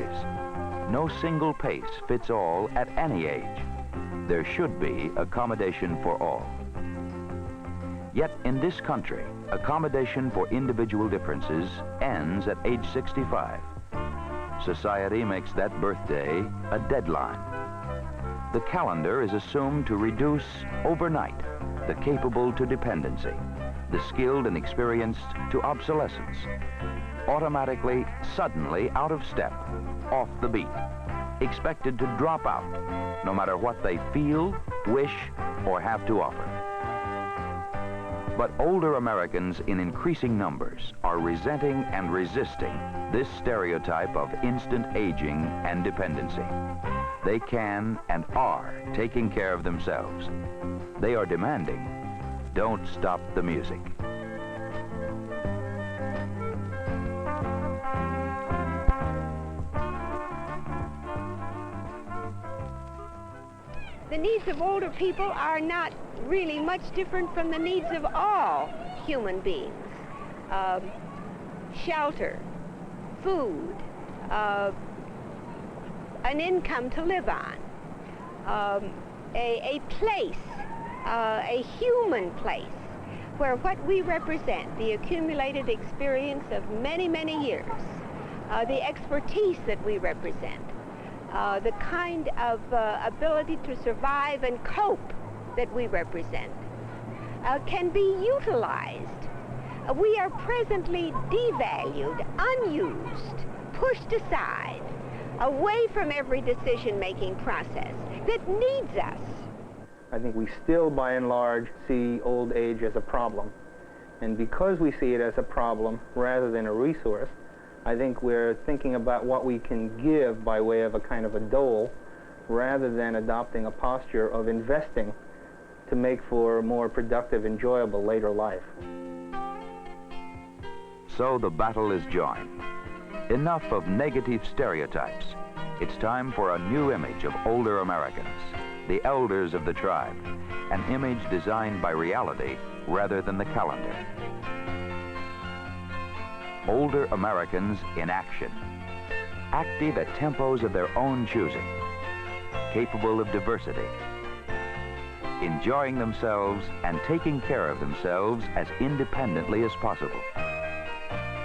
days. No single pace fits all at any age. There should be accommodation for all. Yet in this country, accommodation for individual differences ends at age 65. Society makes that birthday a deadline. The calendar is assumed to reduce overnight the capable to dependency, the skilled and experienced to obsolescence, automatically, suddenly out of step, off the beat, expected to drop out, no matter what they feel, wish, or have to offer. But older Americans in increasing numbers are resenting and resisting this stereotype of instant aging and dependency. They can and are taking care of themselves. They are demanding, don't stop the music. The needs of older people are not really much different from the needs of all human beings. Shelter, food, an income to live on, a place, a human place where what we represent, the accumulated experience of many, many years, the expertise that we represent, the kind of ability to survive and cope that we represent, can be utilized. We are presently devalued, unused, pushed aside, away from every decision-making process that needs us. I think we still, by and large, see old age as a problem. And because we see it as a problem rather than a resource, I think we're thinking about what we can give by way of a kind of a dole rather than adopting a posture of investing to make for a more productive, enjoyable later life. So the battle is joined. Enough of negative stereotypes. It's time for a new image of older Americans, the elders of the tribe, an image designed by reality rather than the calendar. Older Americans in action, active at tempos of their own choosing, capable of diversity, enjoying themselves and taking care of themselves as independently as possible,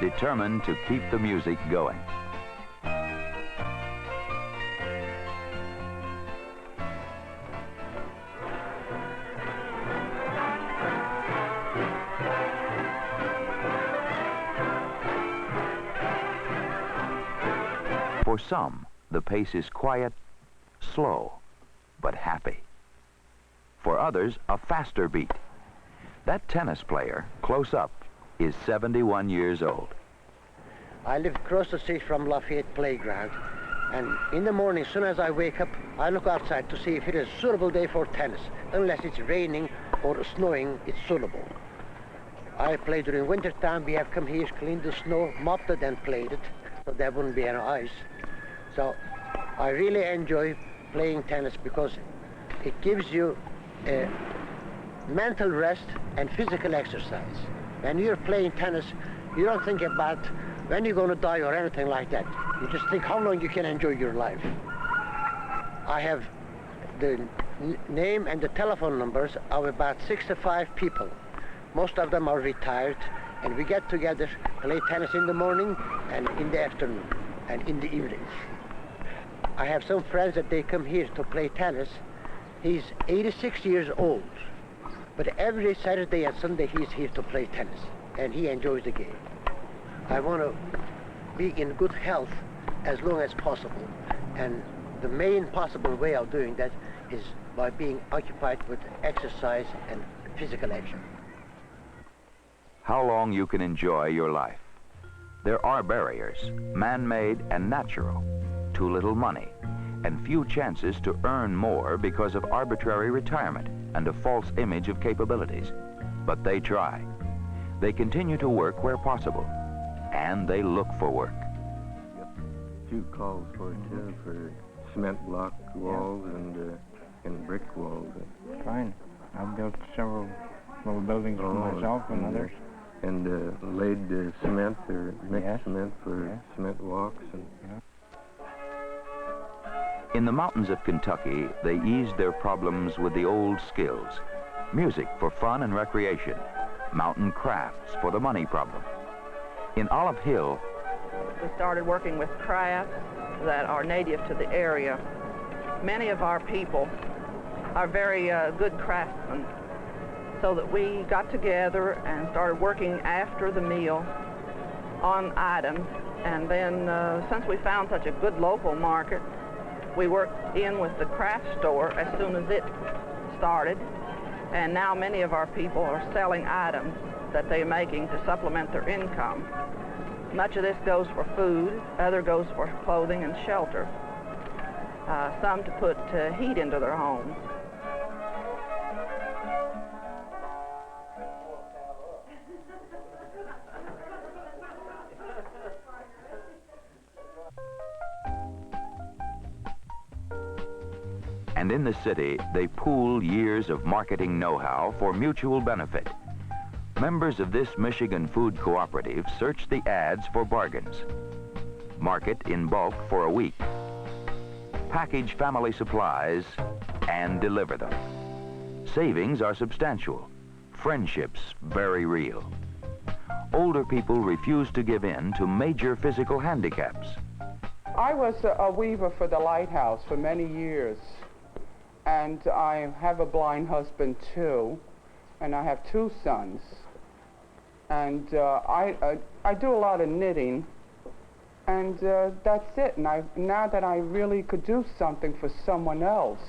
determined to keep the music going. For some, the pace is quiet, slow, but happy. For others, a faster beat. That tennis player, close up, is 71 years old. I live across the street from Lafayette Playground, and in the morning, as soon as I wake up, I look outside to see if it is a suitable day for tennis. Unless it's raining or snowing, it's suitable. I play during winter time. We have come here, cleaned the snow, mopped it and played it, so there wouldn't be any ice. So I really enjoy playing tennis because it gives you mental rest and physical exercise. When you're playing tennis, you don't think about when you're going to die or anything like that. You just think how long you can enjoy your life. I have the name and the telephone numbers of about 65 people. Most of them are retired, and we get together, play tennis in the morning and in the afternoon and in the evening. I have some friends that they come here to play tennis. He's 86 years old, but every Saturday and Sunday he's here to play tennis, and he enjoys the game. I want to be in good health as long as possible, and the main possible way of doing that is by being occupied with exercise and physical action. How long you can enjoy your life. There are barriers, man-made and natural, too little money, and few chances to earn more because of arbitrary retirement and a false image of capabilities. But they try. They continue to work where possible, and they look for work. Few calls for it too, for cement block walls and brick walls. Fine. I've built several little buildings for myself and others. And laid cement or mixed cement for cement walks. And In the mountains of Kentucky, they eased their problems with the old skills. Music for fun and recreation, mountain crafts for the money problem. In Olive Hill, we started working with crafts that are native to the area. Many of our people are very good craftsmen, so that we got together and started working after the meal on items. And then since we found such a good local market, we worked in with the craft store as soon as it started. And now many of our people are selling items that they're making to supplement their income. Much of this goes for food, other goes for clothing and shelter. Some to put heat into their homes. And in the city, they pool years of marketing know-how for mutual benefit. Members of this Michigan food cooperative search the ads for bargains, market in bulk for a week, package family supplies, and deliver them. Savings are substantial, friendships very real. Older people refuse to give in to major physical handicaps. I was a weaver for the lighthouse for many years. And I have a blind husband too, and I have 2 sons. And I do a lot of knitting, and that's it. And now that I really could do something for someone else,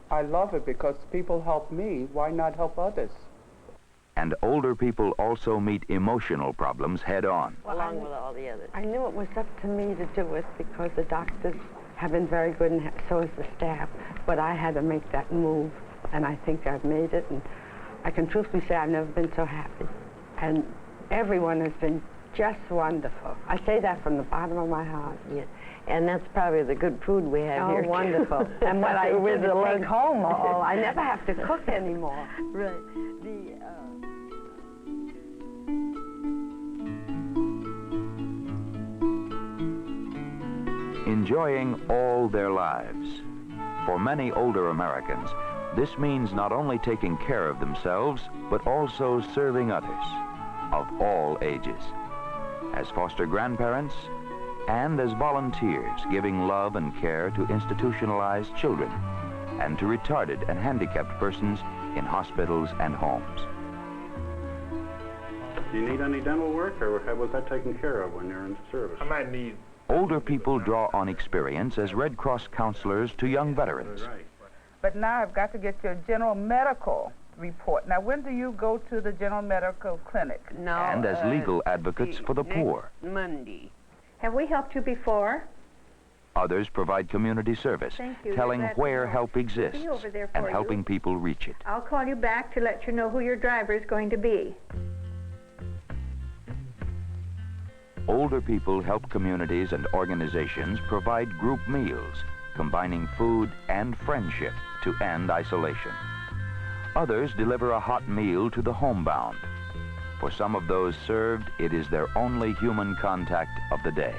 I love it because people help me. Why not help others? And older people also meet emotional problems head on. Along with all the others. I knew it was up to me to do it because the doctors have been very good, and so has the staff. But I had to make that move, and I think I've made it. And I can truthfully say I've never been so happy. And everyone has been just wonderful. I say that from the bottom of my heart. Yeah. And that's probably the good food we have here. Oh, wonderful. And what I with the take home, I never have to cook anymore. Right. Enjoying all their lives. For many older Americans, this means not only taking care of themselves, but also serving others of all ages, as foster grandparents and as volunteers giving love and care to institutionalized children and to retarded and handicapped persons in hospitals and homes. Do you need any dental work, or was that taken care of when you're in service? I might need. Older people draw on experience as Red Cross counselors to young veterans. But now I've got to get your general medical report. Now, when do you go to the general medical clinic? No. And as legal advocates for the poor. Monday. Have we helped you before? Others provide community service, telling where help exists and helping people reach it. I'll call you back to let you know who your driver is going to be. Older people help communities and organizations provide group meals, combining food and friendship to end isolation. Others deliver a hot meal to the homebound. For some of those served, it is their only human contact of the day.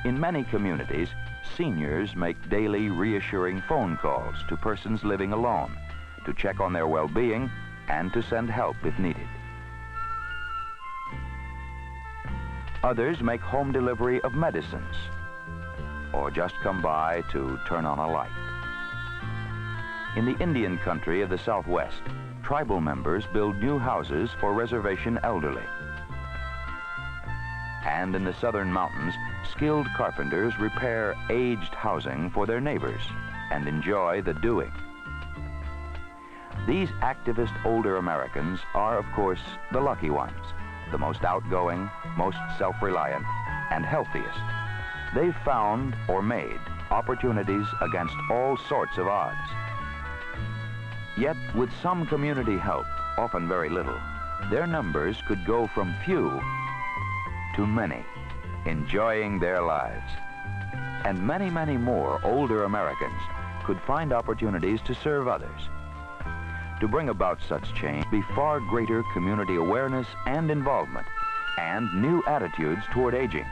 In many communities, seniors make daily reassuring phone calls to persons living alone to check on their well-being and to send help if needed. Others make home delivery of medicines or just come by to turn on a light. In the Indian country of the Southwest, tribal members build new houses for reservation elderly. And in the southern mountains, skilled carpenters repair aged housing for their neighbors and enjoy the doing. These activist older Americans are, of course, the lucky ones, the most outgoing, most self-reliant, and healthiest. They've found or made opportunities against all sorts of odds. Yet, with some community help, often very little, their numbers could go from few to many, enjoying their lives. And many, many more older Americans could find opportunities to serve others. To bring about such change, be far greater community awareness and involvement, and new attitudes toward aging.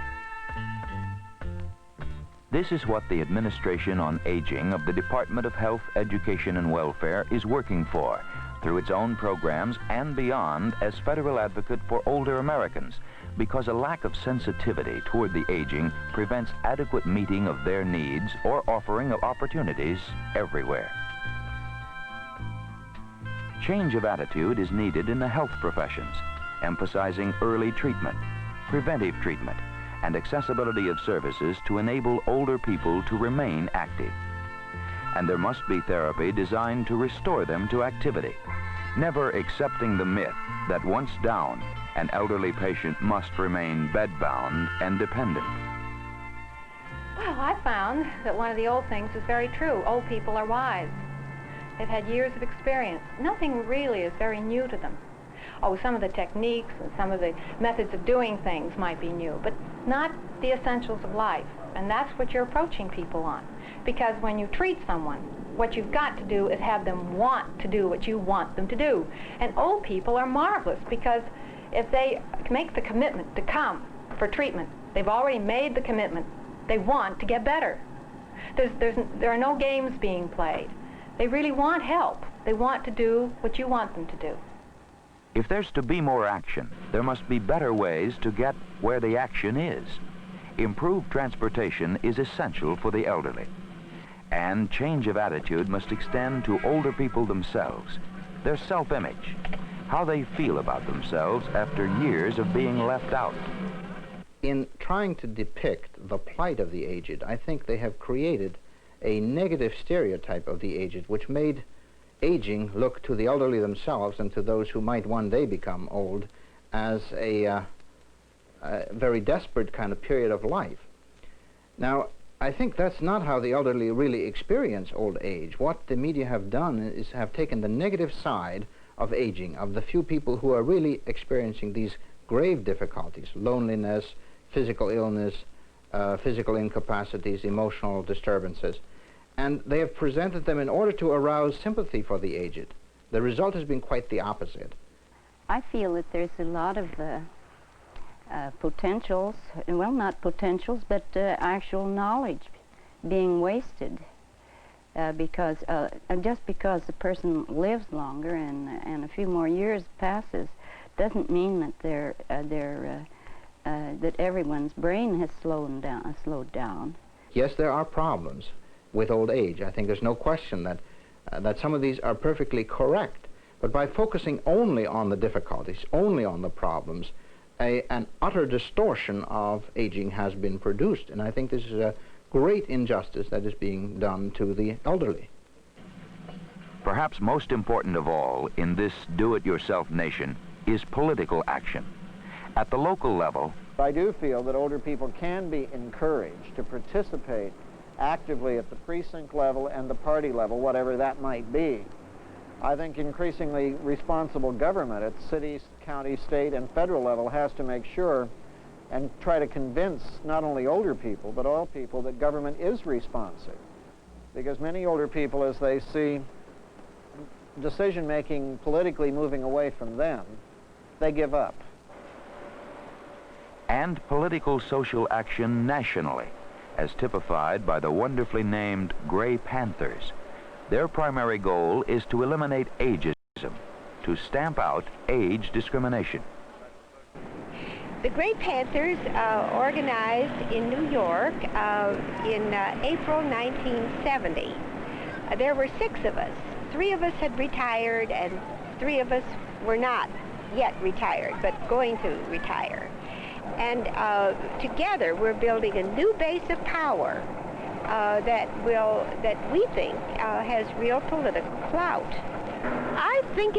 This is what the Administration on Aging of the Department of Health, Education, and Welfare is working for through its own programs and beyond as federal advocate for older Americans, because a lack of sensitivity toward the aging prevents adequate meeting of their needs or offering of opportunities everywhere. Change of attitude is needed in the health professions, emphasizing early treatment, preventive treatment, and accessibility of services to enable older people to remain active. And there must be therapy designed to restore them to activity, never accepting the myth that once down, an elderly patient must remain bedbound and dependent. Well, I found that one of the old things is very true. Old people are wise. They've had years of experience. Nothing really is very new to them. Oh, some of the techniques and some of the methods of doing things might be new, but not the essentials of life. And that's what you're approaching people on. Because when you treat someone, what you've got to do is have them want to do what you want them to do. And old people are marvelous, because if they make the commitment to come for treatment, they've already made the commitment. They want to get better. There are no games being played. They really want help. They want to do what you want them to do. If there's to be more action, there must be better ways to get where the action is. Improved transportation is essential for the elderly. And change of attitude must extend to older people themselves, their self-image, how they feel about themselves after years of being left out. In trying to depict the plight of the aged, I think they have created a negative stereotype of the aged, which made aging look to the elderly themselves and to those who might one day become old as a very desperate kind of period of life. Now, I think that's not how the elderly really experience old age. What the media have done is have taken the negative side of aging, of the few people who are really experiencing these grave difficulties, loneliness, physical illness, physical incapacities, emotional disturbances. And they have presented them in order to arouse sympathy for the aged. The result has been quite the opposite. I feel that there's a lot of potentials, well, not potentials, but actual knowledge being wasted because just because the person lives longer and a few more years passes doesn't mean that that everyone's brain has slowed down. Yes, there are problems with old age. I think there's no question that that some of these are perfectly correct. But by focusing only on the difficulties, only on the problems, an utter distortion of aging has been produced. And I think this is a great injustice that is being done to the elderly. Perhaps most important of all in this do-it-yourself nation is political action. At the local level, I do feel that older people can be encouraged to participate actively at the precinct level and the party level, whatever that might be. I think increasingly responsible government at city, county, state, and federal level has to make sure and try to convince not only older people, but all people that government is responsive. Because many older people, as they see decision-making politically moving away from them, they give up. And political social action nationally, as typified by the wonderfully named Gray Panthers. Their primary goal is to eliminate ageism, to stamp out age discrimination. The Gray Panthers organized in New York in April 1970. There were 6 of us. 3 of us had retired and 3 of us were not yet retired, but going to retire. And together we're building a new base of power that we think has real political clout. I think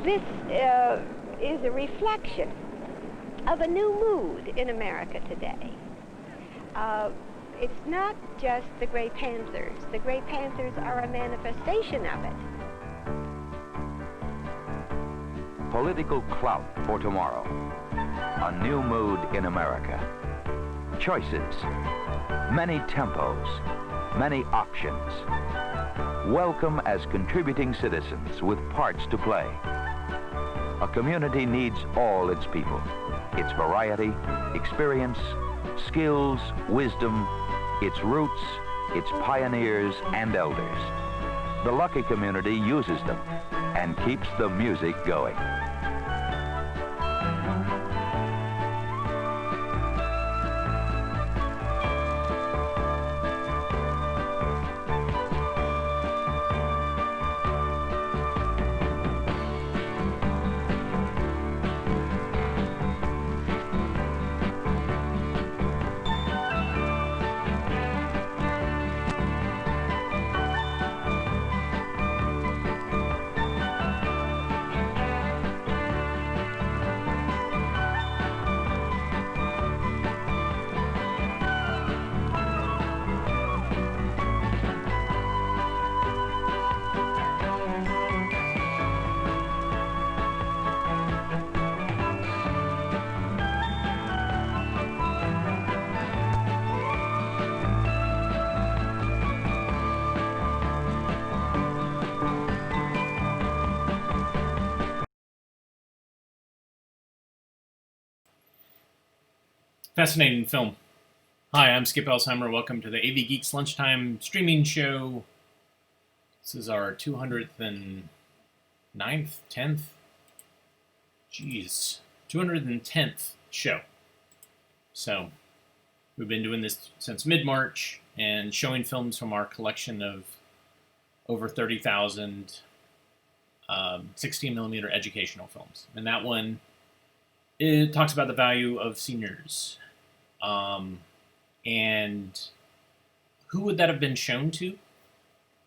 this is a reflection of a new mood in America today. It's not just the Gray Panthers. The Gray Panthers are a manifestation of it. Political clout for tomorrow. A new mood in America. Choices. Many tempos. Many options. Welcome as contributing citizens with parts to play. A community needs all its people. Its variety, experience, skills, wisdom, its roots, its pioneers and elders. The lucky community uses them and keeps the music going. Fascinating film. Hi, I'm Skip Elsheimer. Welcome to the AV Geeks Lunchtime streaming show. This is our 209th, 10th? Jeez, 210th show. So, we've been doing this since mid-March and showing films from our collection of over 30,000 16mm educational films. And that one, it talks about the value of seniors. And who would that have been shown to?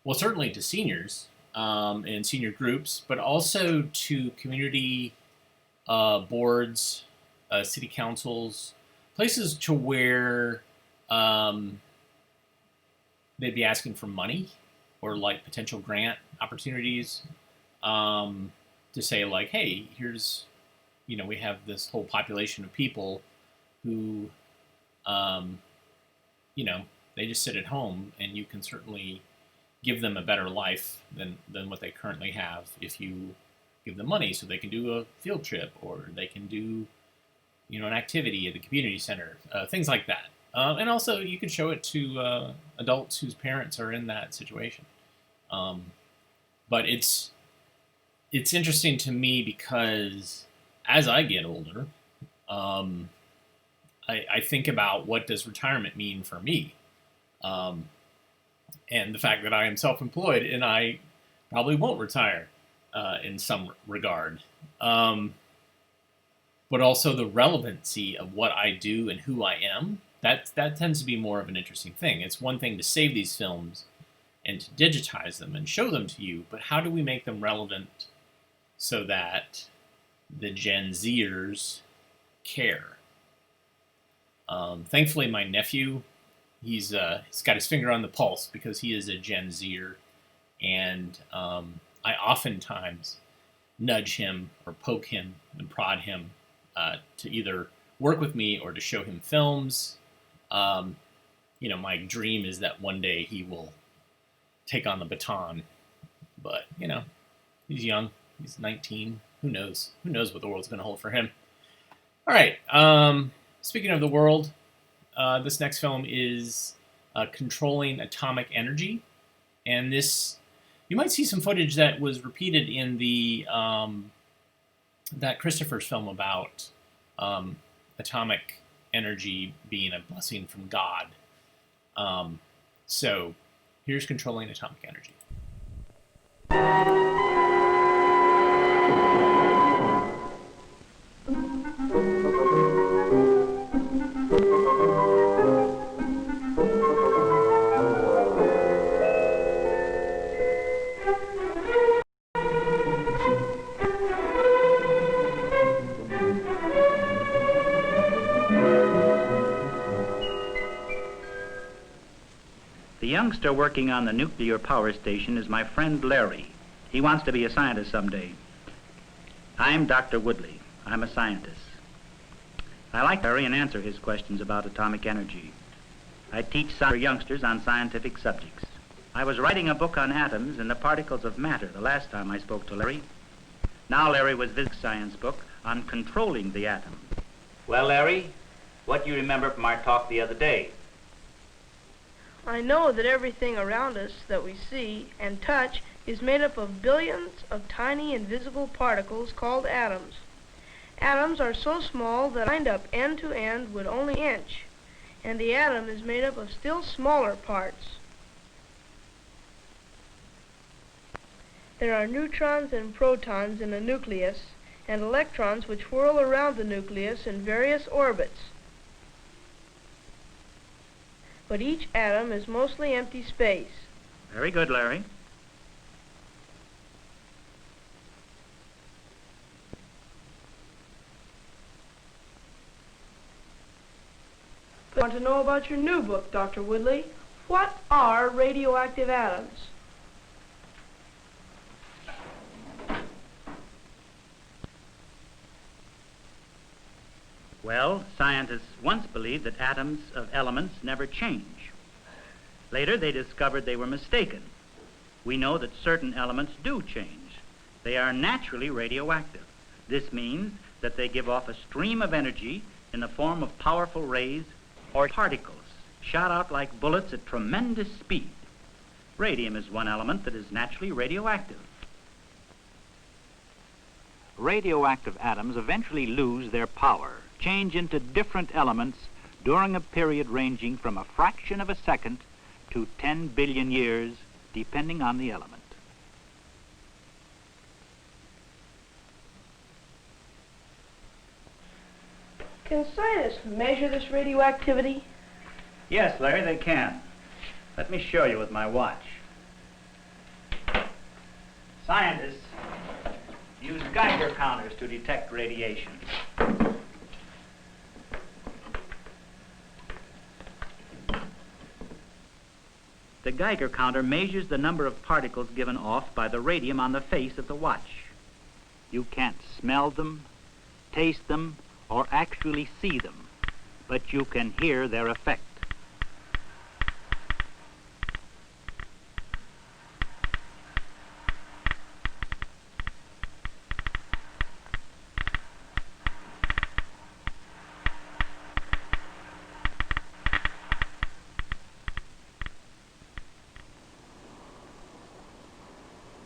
Well, certainly to seniors and senior groups, but also to community boards, city councils, places to where they'd be asking for money or like potential grant opportunities to say like, hey, here's, you know, we have this whole population of people who, you know, they just sit at home, and you can certainly give them a better life than what they currently have if you give them money so they can do a field trip or they can do, you know, an activity at the community center, things like that. And also you can show it to adults whose parents are in that situation. But it's interesting to me because as I get older, I think about what does retirement mean for me, and the fact that I am self-employed and I probably won't retire in some regard, but also the relevancy of what I do and who I am. That tends to be more of an interesting thing. It's one thing to save these films and to digitize them and show them to you, but how do we make them relevant so that the Gen Zers care? Thankfully, my nephew, he's got his finger on the pulse because he is a Gen Zer, and I oftentimes nudge him or poke him and prod him to either work with me or to show him films. You know, my dream is that one day he will take on the baton, but you know, he's young. He's 19. Who knows? Who knows what the world's going to hold for him? All right. Speaking of the world, this next film is Controlling Atomic Energy. And this, you might see some footage that was repeated in the that Christopher's film about atomic energy being a blessing from God. So here's Controlling Atomic Energy. The youngster working on the nuclear power station is my friend Larry. He wants to be a scientist someday. I'm Dr. Woodley. I'm a scientist. I like Larry and answer his questions about atomic energy. I teach youngsters on scientific subjects. I was writing a book on atoms and the particles of matter the last time I spoke to Larry. Now Larry was visiting a science book on controlling the atom. Well, Larry, what do you remember from our talk the other day? I know that everything around us that we see and touch is made up of billions of tiny invisible particles called atoms. Atoms are so small that lined up end to end would only inch, and the atom is made up of still smaller parts. There are neutrons and protons in a nucleus, and electrons which whirl around the nucleus in various orbits. But each atom is mostly empty space. Very good, Larry. I want to know about your new book, Dr. Woodley. What are radioactive atoms? Well, scientists once believed that atoms of elements never change. Later, they discovered they were mistaken. We know that certain elements do change. They are naturally radioactive. This means that they give off a stream of energy in the form of powerful rays or particles shot out like bullets at tremendous speed. Radium is one element that is naturally radioactive. Radioactive atoms eventually lose their power, change into different elements during a period ranging from a fraction of a second to 10 billion years, depending on the element. Can scientists measure this radioactivity? Yes, Larry, they can. Let me show you with my watch. Scientists use Geiger counters to detect radiation. The Geiger counter measures the number of particles given off by the radium on the face of the watch. You can't smell them, taste them, or actually see them, but you can hear their effect.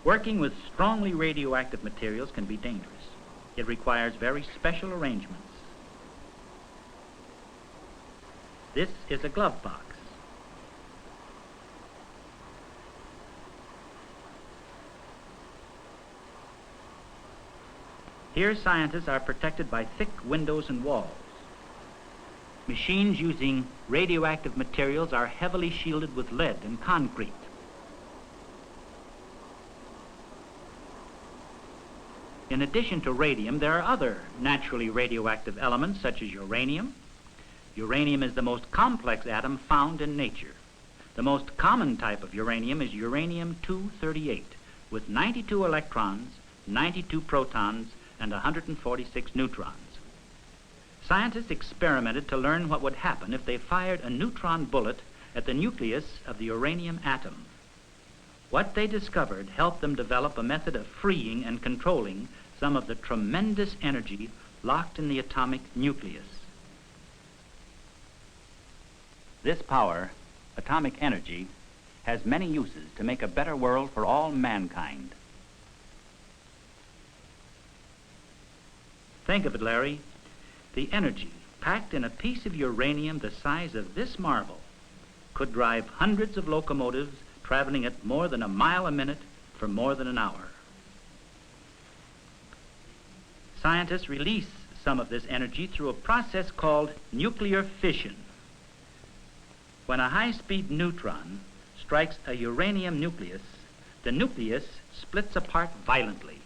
Working with strongly radioactive materials can be dangerous. It requires very special arrangements. This is a glove box. Here, scientists are protected by thick windows and walls. Machines using radioactive materials are heavily shielded with lead and concrete. In addition to radium, there are other naturally radioactive elements such as uranium. Uranium is the most complex atom found in nature. The most common type of uranium is uranium-238 with 92 electrons, 92 protons, and 146 neutrons. Scientists experimented to learn what would happen if they fired a neutron bullet at the nucleus of the uranium atom. What they discovered helped them develop a method of freeing and controlling some of the tremendous energy locked in the atomic nucleus. This power, atomic energy, has many uses to make a better world for all mankind. Think of it, Larry. The energy packed in a piece of uranium the size of this marble could drive hundreds of locomotives traveling at more than a mile a minute for more than an hour. Scientists release some of this energy through a process called nuclear fission. When a high-speed neutron strikes a uranium nucleus, the nucleus splits apart violently.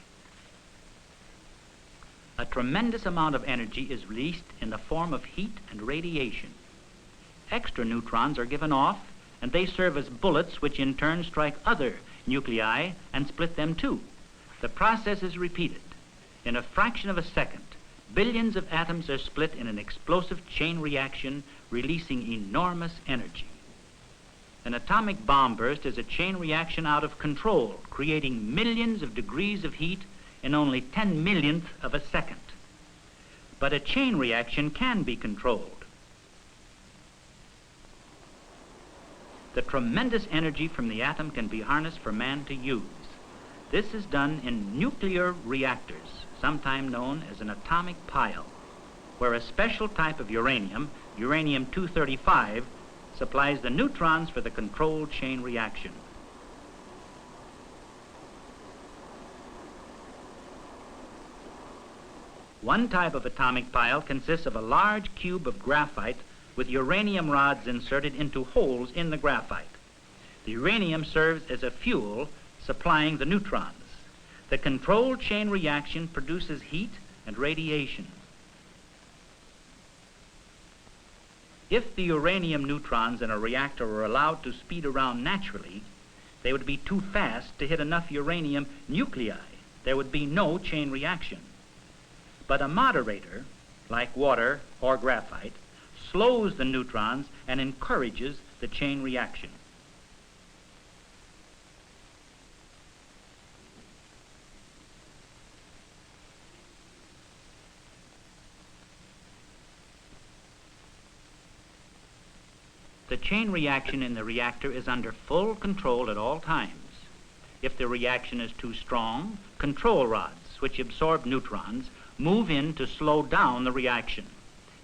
A tremendous amount of energy is released in the form of heat and radiation. Extra neutrons are given off, and they serve as bullets which in turn strike other nuclei and split them too. The process is repeated. In a fraction of a second, billions of atoms are split in an explosive chain reaction, releasing enormous energy. An atomic bomb burst is a chain reaction out of control, creating millions of degrees of heat in only 10 millionth of a second. But a chain reaction can be controlled. the tremendous energy from the atom can be harnessed for man to use. This is done in nuclear reactors, sometimes known as an atomic pile, where a special type of uranium, uranium-235, supplies the neutrons for the controlled chain reaction. One type of atomic pile consists of a large cube of graphite with uranium rods inserted into holes in the graphite. The uranium serves as a fuel supplying the neutrons. The controlled chain reaction produces heat and radiation. If the uranium neutrons in a reactor were allowed to speed around naturally, they would be too fast to hit enough uranium nuclei. There would be no chain reaction. But a moderator, like water or graphite, slows the neutrons and encourages the chain reaction. The chain reaction in the reactor is under full control at all times. If the reaction is too strong, control rods, which absorb neutrons, move in to slow down the reaction.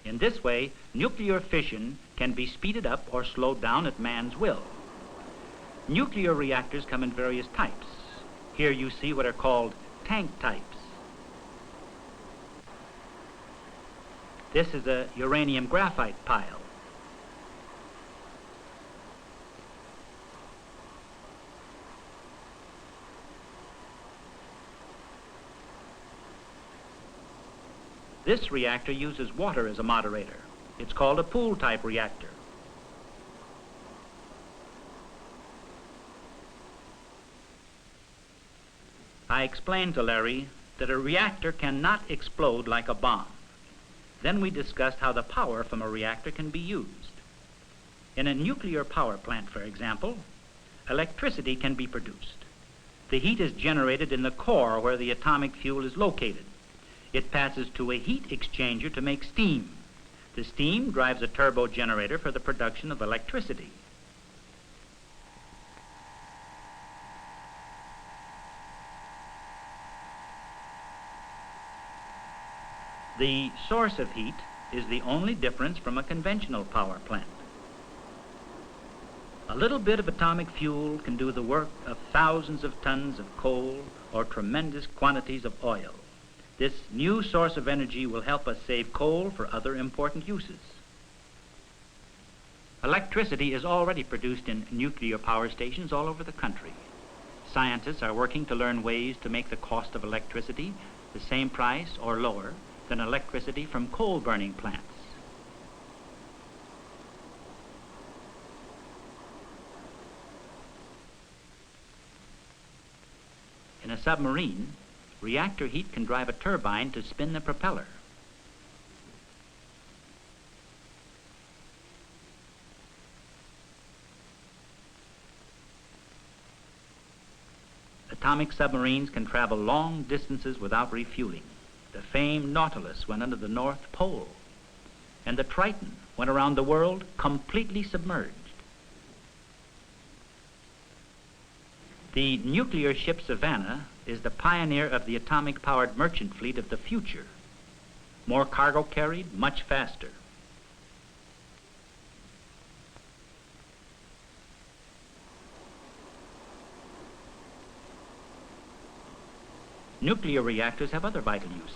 In this way, nuclear fission can be speeded up or slowed down at man's will. Nuclear reactors come in various types. Here you see what are called tank types. This is a uranium graphite pile. This reactor uses water as a moderator. It's called a pool-type reactor. I explained to Larry that a reactor cannot explode like a bomb. Then we discussed how the power from a reactor can be used. In a nuclear power plant, for example, electricity can be produced. The heat is generated in the core where the atomic fuel is located. It passes to a heat exchanger to make steam. The steam drives a turbo generator for the production of electricity. The source of heat is the only difference from a conventional power plant. A little bit of atomic fuel can do the work of thousands of tons of coal or tremendous quantities of oil. This new source of energy will help us save coal for other important uses. Electricity is already produced in nuclear power stations all over the country. Scientists are working to learn ways to make the cost of electricity the same price or lower than electricity from coal-burning plants. In a submarine, reactor heat can drive a turbine to spin the propeller. Atomic submarines can travel long distances without refueling. The famed Nautilus went under the North Pole, and the Triton went around the world completely submerged. The nuclear ship Savannah is the pioneer of the atomic-powered merchant fleet of the future. More cargo carried, much faster. Nuclear reactors have other vital uses.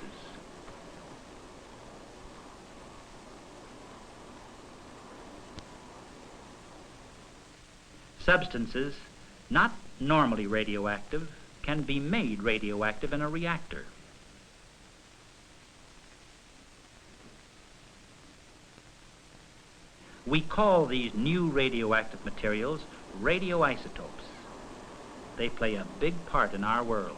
Substances not normally radioactive can be made radioactive in a reactor. We call these new radioactive materials radioisotopes. They play a big part in our world.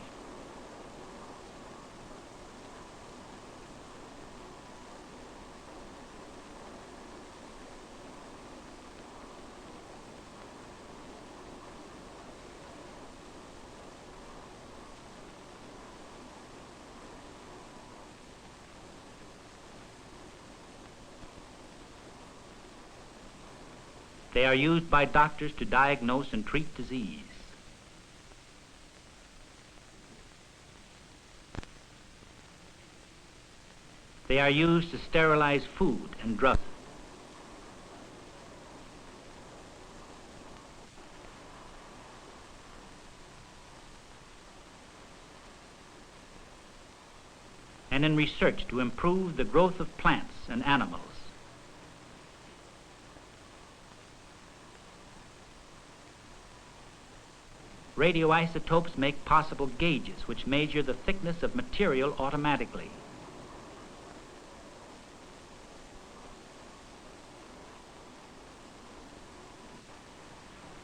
They are used by doctors to diagnose and treat disease. They are used to sterilize food and drugs. And in research to improve the growth of plants and animals. Radioisotopes make possible gauges which measure the thickness of material automatically.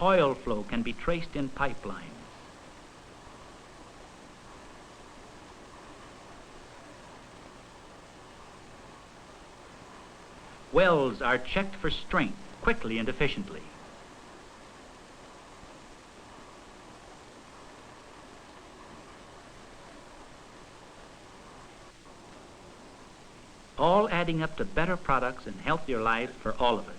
Oil flow can be traced in pipelines. Wells are checked for strength quickly and efficiently. All adding up to better products and healthier lives for all of us.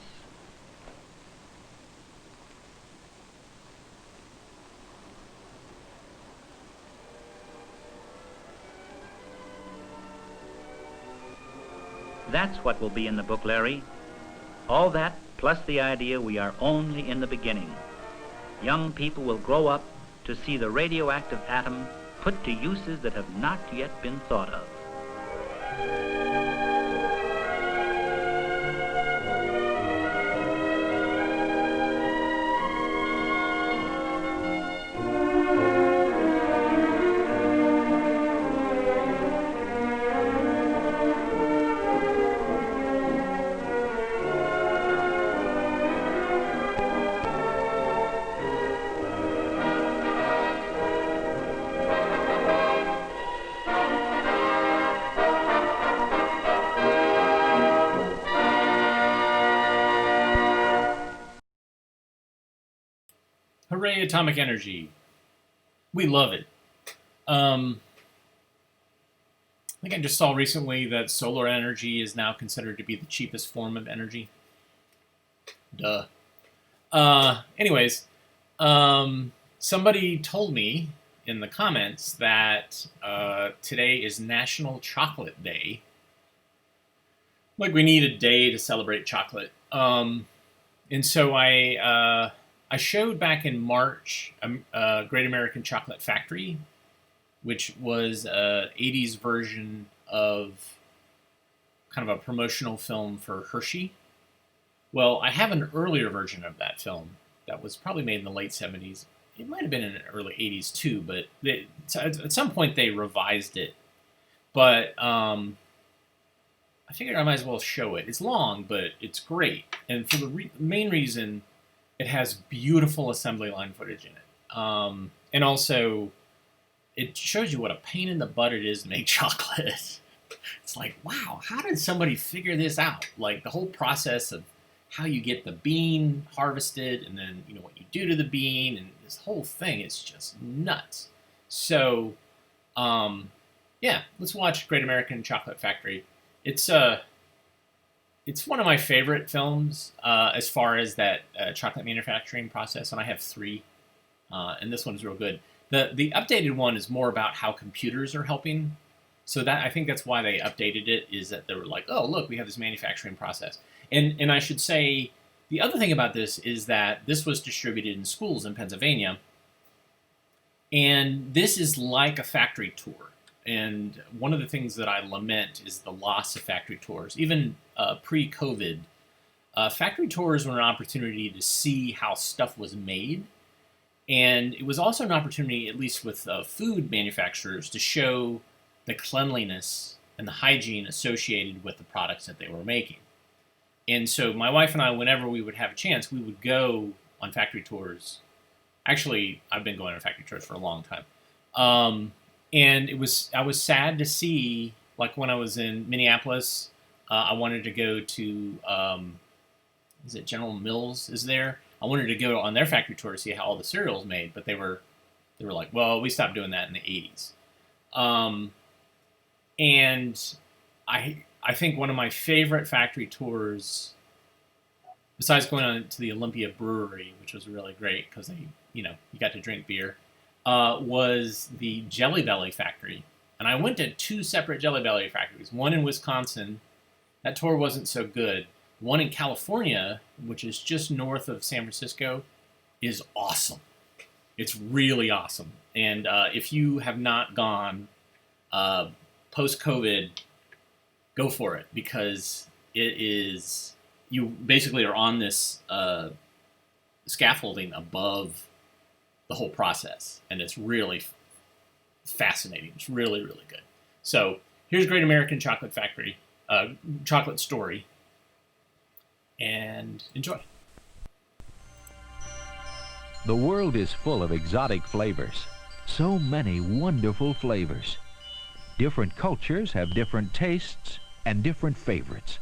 That's what will be in the book, Larry. All that, plus the idea we are only in the beginning. Young people will grow up to see the radioactive atom put to uses that have not yet been thought of. Hooray, atomic energy. We love it. I think I just saw recently that solar energy is now considered to be the cheapest form of energy. Duh. Anyways, somebody told me in the comments that today is National Chocolate Day. Like, we need a day to celebrate chocolate. And so I showed back in March Great American Chocolate Factory, which was a 80s version of kind of a promotional film for Hershey. Well, I have an earlier version of that film that was probably made in the late 70s. It might have been in the early 80s too, but at some point they revised it. But I figured I might as well show it. It's long, but it's great. And for the main reason, it has beautiful assembly line footage in it. And also, it shows you what a pain in the butt it is to make chocolate. It's like, wow, how did somebody figure this out? Like, the whole process of how you get the bean harvested, and then, you know, what you do to the bean, and this whole thing is just nuts. So, yeah, let's watch Great American Chocolate Factory. It's one of my favorite films as far as that chocolate manufacturing process, and I have 3, and this one's real good. The updated one is more about how computers are helping. So that, I think that's why they updated it, is that they were like, oh, look, we have this manufacturing process. And I should say, the other thing about this is that this was distributed in schools in Pennsylvania. And this is like a factory tour. And one of the things that I lament is the loss of factory tours. Even pre-COVID, factory tours were an opportunity to see how stuff was made. And it was also an opportunity, at least with food manufacturers, to show the cleanliness and the hygiene associated with the products that they were making. And so my wife and I, whenever we would have a chance, we would go on factory tours. Actually, I've been going on factory tours for a long time. And I was sad to see, like when I was in Minneapolis, I wanted to go to, is it General Mills is there? I wanted to go on their factory tour to see how all the cereal's made, but they were like, well, we stopped doing that in the 80s. And I think one of my favorite factory tours besides going on to the Olympia Brewery, which was really great because you got to drink beer, was the Jelly Belly factory. And I went to 2 separate Jelly Belly factories. One in Wisconsin. That tour wasn't so good. One in California, which is just north of San Francisco, is awesome. It's really awesome. And if you have not gone post-COVID, go for it, because it is, you basically are on this scaffolding above the whole process, and it's really fascinating. It's really, really good. So here's Great American Chocolate Factory, chocolate story, and enjoy. The world is full of exotic flavors. So many wonderful flavors. Different cultures have different tastes and different favorites.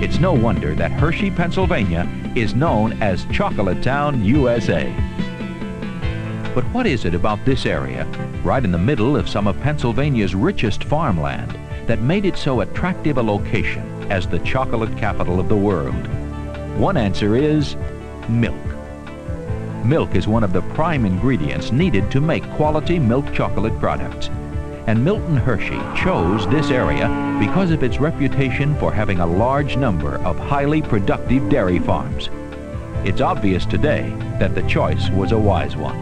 It's no wonder that Hershey, Pennsylvania is known as Chocolate Town, USA. But what is it about this area, right in the middle of some of Pennsylvania's richest farmland, that made it so attractive a location as the chocolate capital of the world? One answer is milk. Milk is one of the prime ingredients needed to make quality milk chocolate products. And Milton Hershey chose this area because of its reputation for having a large number of highly productive dairy farms. It's obvious today that the choice was a wise one.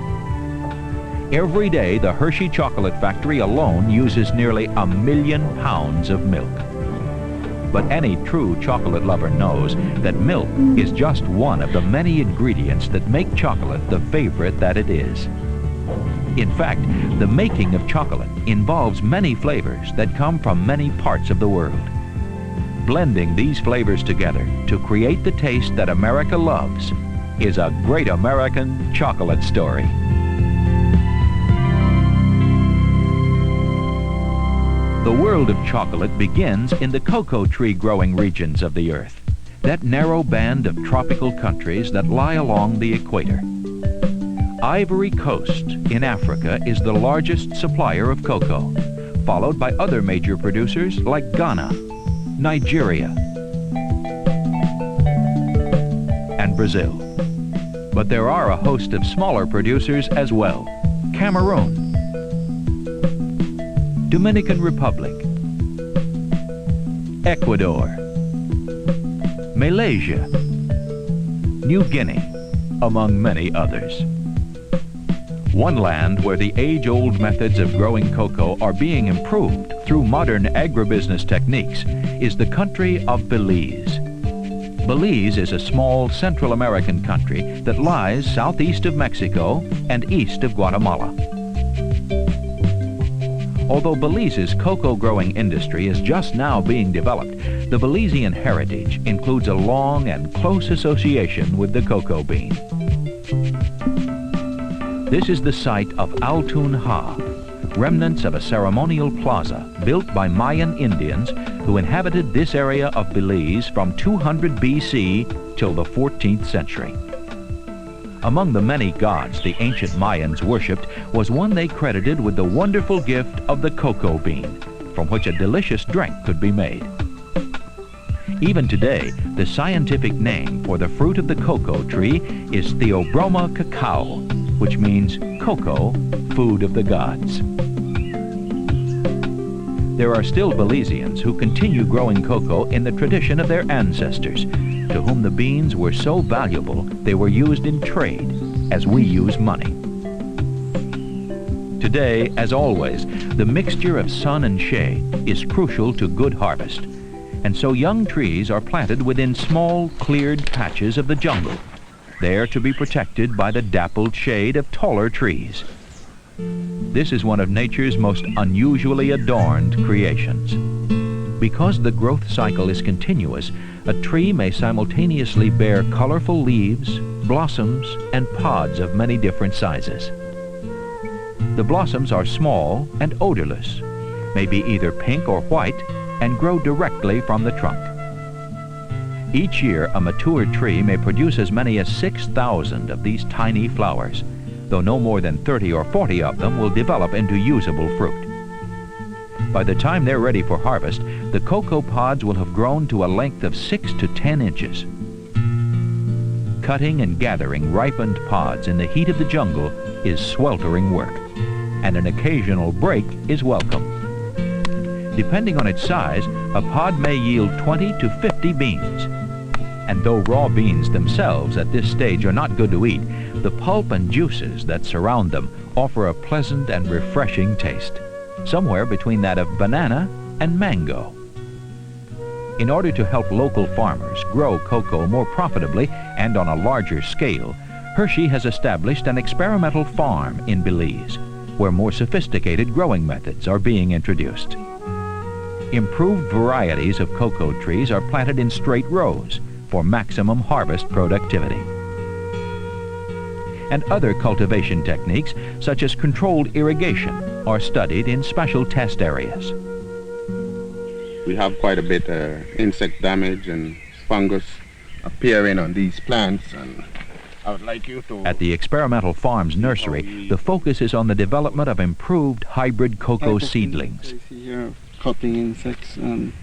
Every day, the Hershey Chocolate Factory alone uses nearly 1 million pounds of milk. But any true chocolate lover knows that milk is just one of the many ingredients that make chocolate the favorite that it is. In fact, the making of chocolate involves many flavors that come from many parts of the world. Blending these flavors together to create the taste that America loves is a great American chocolate story. The world of chocolate begins in the cocoa tree growing regions of the earth, that narrow band of tropical countries that lie along the equator. Ivory Coast in Africa is the largest supplier of cocoa, followed by other major producers like Ghana, Nigeria, and Brazil. But there are a host of smaller producers as well. Cameroon, Dominican Republic, Ecuador, Malaysia, New Guinea, among many others. One land where the age-old methods of growing cocoa are being improved through modern agribusiness techniques is the country of Belize. Belize is a small Central American country that lies southeast of Mexico and east of Guatemala. Although Belize's cocoa growing industry is just now being developed, the Belizean heritage includes a long and close association with the cocoa bean. This is the site of Altun Ha, remnants of a ceremonial plaza built by Mayan Indians who inhabited this area of Belize from 200 BC till the 14th century. Among the many gods the ancient Mayans worshipped was one they credited with the wonderful gift of the cocoa bean, from which a delicious drink could be made. Even today, the scientific name for the fruit of the cocoa tree is Theobroma cacao, which means cocoa, food of the gods. There are still Belizeans who continue growing cocoa in the tradition of their ancestors, to whom the beans were so valuable they were used in trade, as we use money. Today, as always, the mixture of sun and shade is crucial to good harvest, and so young trees are planted within small, cleared patches of the jungle, there to be protected by the dappled shade of taller trees. This is one of nature's most unusually adorned creations. Because the growth cycle is continuous, a tree may simultaneously bear colorful leaves, blossoms, and pods of many different sizes. The blossoms are small and odorless, may be either pink or white, and grow directly from the trunk. Each year, a mature tree may produce as many as 6,000 of these tiny flowers, though no more than 30 or 40 of them will develop into usable fruit. By the time they're ready for harvest, the cocoa pods will have grown to a length of 6 to 10 inches. Cutting and gathering ripened pods in the heat of the jungle is sweltering work, and an occasional break is welcome. Depending on its size, a pod may yield 20 to 50 beans. And though raw beans themselves at this stage are not good to eat, the pulp and juices that surround them offer a pleasant and refreshing taste, somewhere between that of banana and mango. In order to help local farmers grow cocoa more profitably and on a larger scale, Hershey has established an experimental farm in Belize, where more sophisticated growing methods are being introduced. Improved varieties of cocoa trees are planted in straight rows for maximum harvest productivity. And other cultivation techniques, such as controlled irrigation, are studied in special test areas. We have quite a bit of insect damage and fungus appearing on these plants, and I would like you to... At the Experimental Farms nursery, the focus is on the development of improved hybrid cocoa seedlings. Cutting insects, and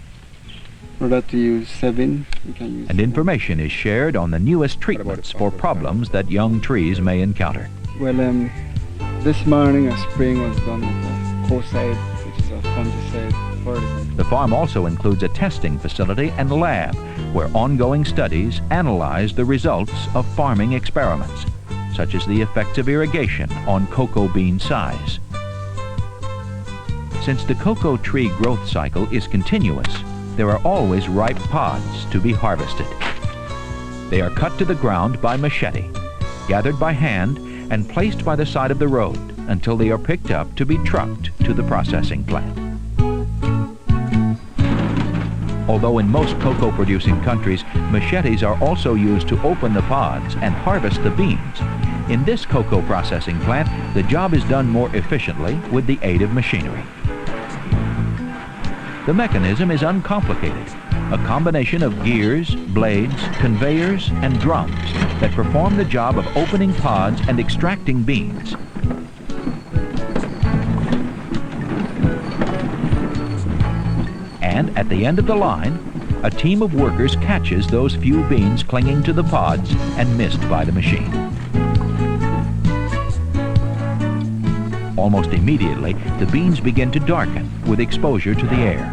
for that to use 7, we can use... And information is shared on the newest treatments for problems that young trees may encounter. Well, this morning a spraying was done with a Coside, which is a fungicide fertilizer. The farm also includes a testing facility and lab where ongoing studies analyze the results of farming experiments, such as the effects of irrigation on cocoa bean size. Since the cocoa tree growth cycle is continuous, there are always ripe pods to be harvested. They are cut to the ground by machete, gathered by hand, and placed by the side of the road until they are picked up to be trucked to the processing plant. Although in most cocoa-producing countries, machetes are also used to open the pods and harvest the beans, in this cocoa processing plant, the job is done more efficiently with the aid of machinery. The mechanism is uncomplicated, a combination of gears, blades, conveyors, and drums that perform the job of opening pods and extracting beans. And at the end of the line, a team of workers catches those few beans clinging to the pods and missed by the machine. Almost immediately, the beans begin to darken with exposure to the air.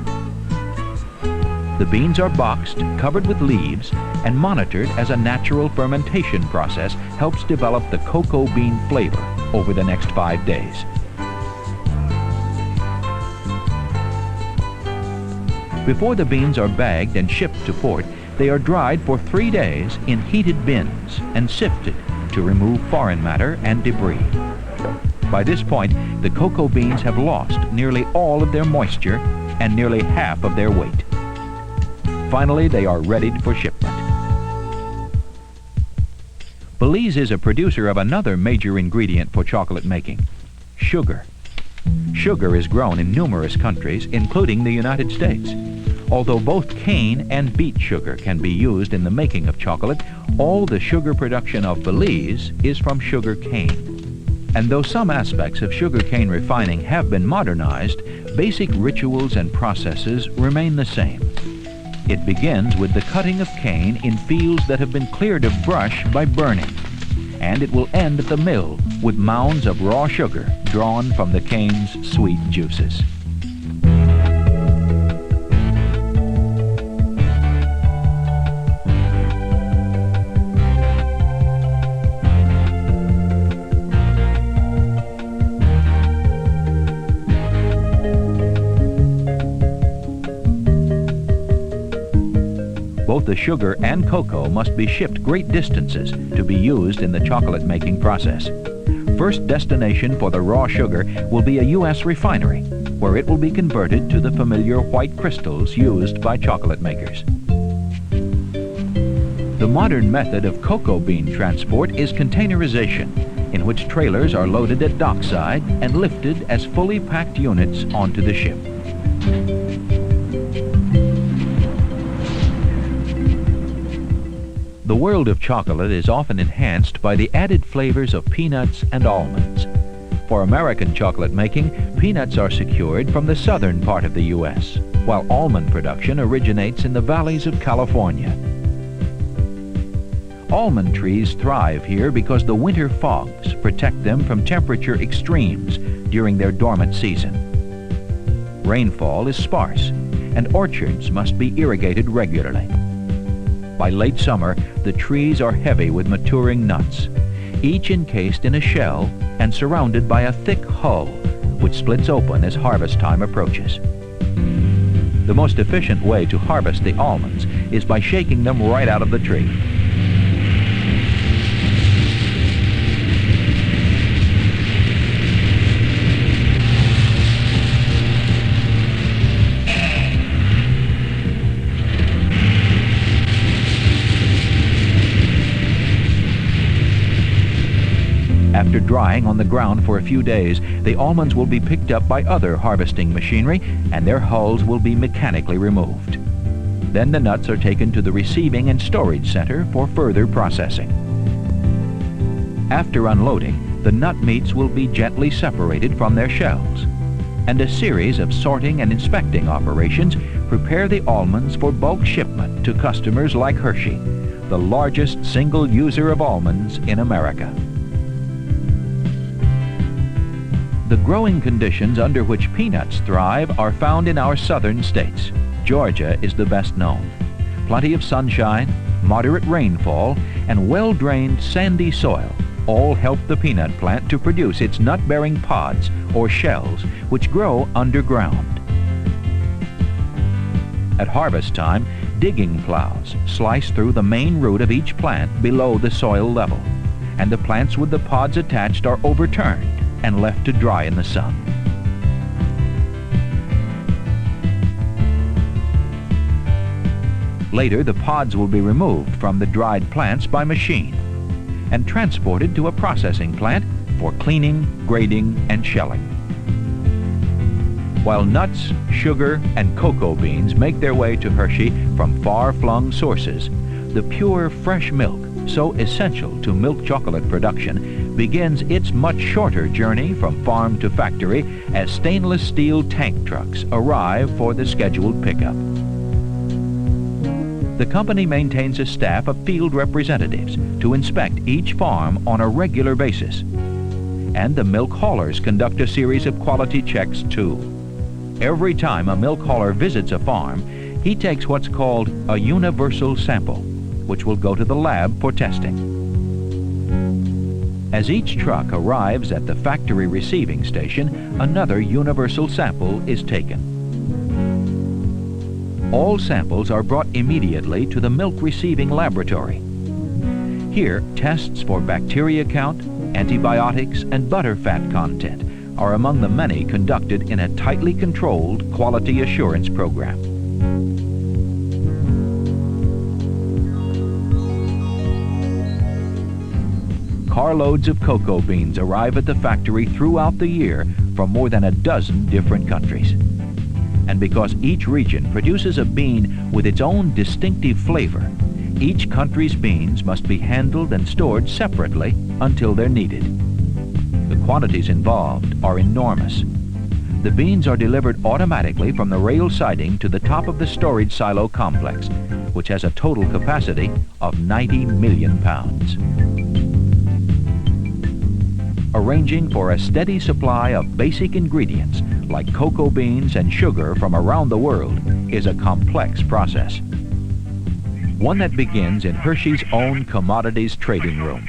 The beans are boxed, covered with leaves, and monitored as a natural fermentation process helps develop the cocoa bean flavor over the next 5 days. Before the beans are bagged and shipped to port, they are dried for 3 days in heated bins and sifted to remove foreign matter and debris. By this point, the cocoa beans have lost nearly all of their moisture and nearly half of their weight. Finally, they are ready for shipment. Belize is a producer of another major ingredient for chocolate making, sugar. Sugar is grown in numerous countries, including the United States. Although both cane and beet sugar can be used in the making of chocolate, all the sugar production of Belize is from sugar cane. And though some aspects of sugar cane refining have been modernized, basic rituals and processes remain the same. It begins with the cutting of cane in fields that have been cleared of brush by burning, and it will end at the mill with mounds of raw sugar drawn from the cane's sweet juices. Both the sugar and cocoa must be shipped great distances to be used in the chocolate making process. First destination for the raw sugar will be a U.S. refinery, where it will be converted to the familiar white crystals used by chocolate makers. The modern method of cocoa bean transport is containerization, in which trailers are loaded at dockside and lifted as fully packed units onto the ship. The world of chocolate is often enhanced by the added flavors of peanuts and almonds. For American chocolate making, peanuts are secured from the southern part of the U.S., while almond production originates in the valleys of California. Almond trees thrive here because the winter fogs protect them from temperature extremes during their dormant season. Rainfall is sparse, and orchards must be irrigated regularly. By late summer, the trees are heavy with maturing nuts, each encased in a shell and surrounded by a thick hull, which splits open as harvest time approaches. The most efficient way to harvest the almonds is by shaking them right out of the tree. After drying on the ground for a few days, the almonds will be picked up by other harvesting machinery and their hulls will be mechanically removed. Then the nuts are taken to the receiving and storage center for further processing. After unloading, the nut meats will be gently separated from their shells, and a series of sorting and inspecting operations prepare the almonds for bulk shipment to customers like Hershey, the largest single user of almonds in America. The growing conditions under which peanuts thrive are found in our southern states. Georgia is the best known. Plenty of sunshine, moderate rainfall, and well-drained sandy soil all help the peanut plant to produce its nut-bearing pods or shells, which grow underground. At harvest time, digging plows slice through the main root of each plant below the soil level, and the plants with the pods attached are overturned and left to dry in the sun. Later, the pods will be removed from the dried plants by machine and transported to a processing plant for cleaning, grading, and shelling. While nuts, sugar, and cocoa beans make their way to Hershey from far-flung sources, the pure, fresh milk, so essential to milk chocolate production, begins its much shorter journey from farm to factory as stainless steel tank trucks arrive for the scheduled pickup. The company maintains a staff of field representatives to inspect each farm on a regular basis. And the milk haulers conduct a series of quality checks too. Every time a milk hauler visits a farm, he takes what's called a universal sample, which will go to the lab for testing. As each truck arrives at the factory receiving station, another universal sample is taken. All samples are brought immediately to the milk receiving laboratory. Here, tests for bacteria count, antibiotics, and butter fat content are among the many conducted in a tightly controlled quality assurance program. Carloads of cocoa beans arrive at the factory throughout the year from more than a dozen different countries. And because each region produces a bean with its own distinctive flavor, each country's beans must be handled and stored separately until they're needed. The quantities involved are enormous. The beans are delivered automatically from the rail siding to the top of the storage silo complex, which has a total capacity of 90 million pounds. Arranging for a steady supply of basic ingredients like cocoa beans and sugar from around the world is a complex process. One that begins in Hershey's own commodities trading room.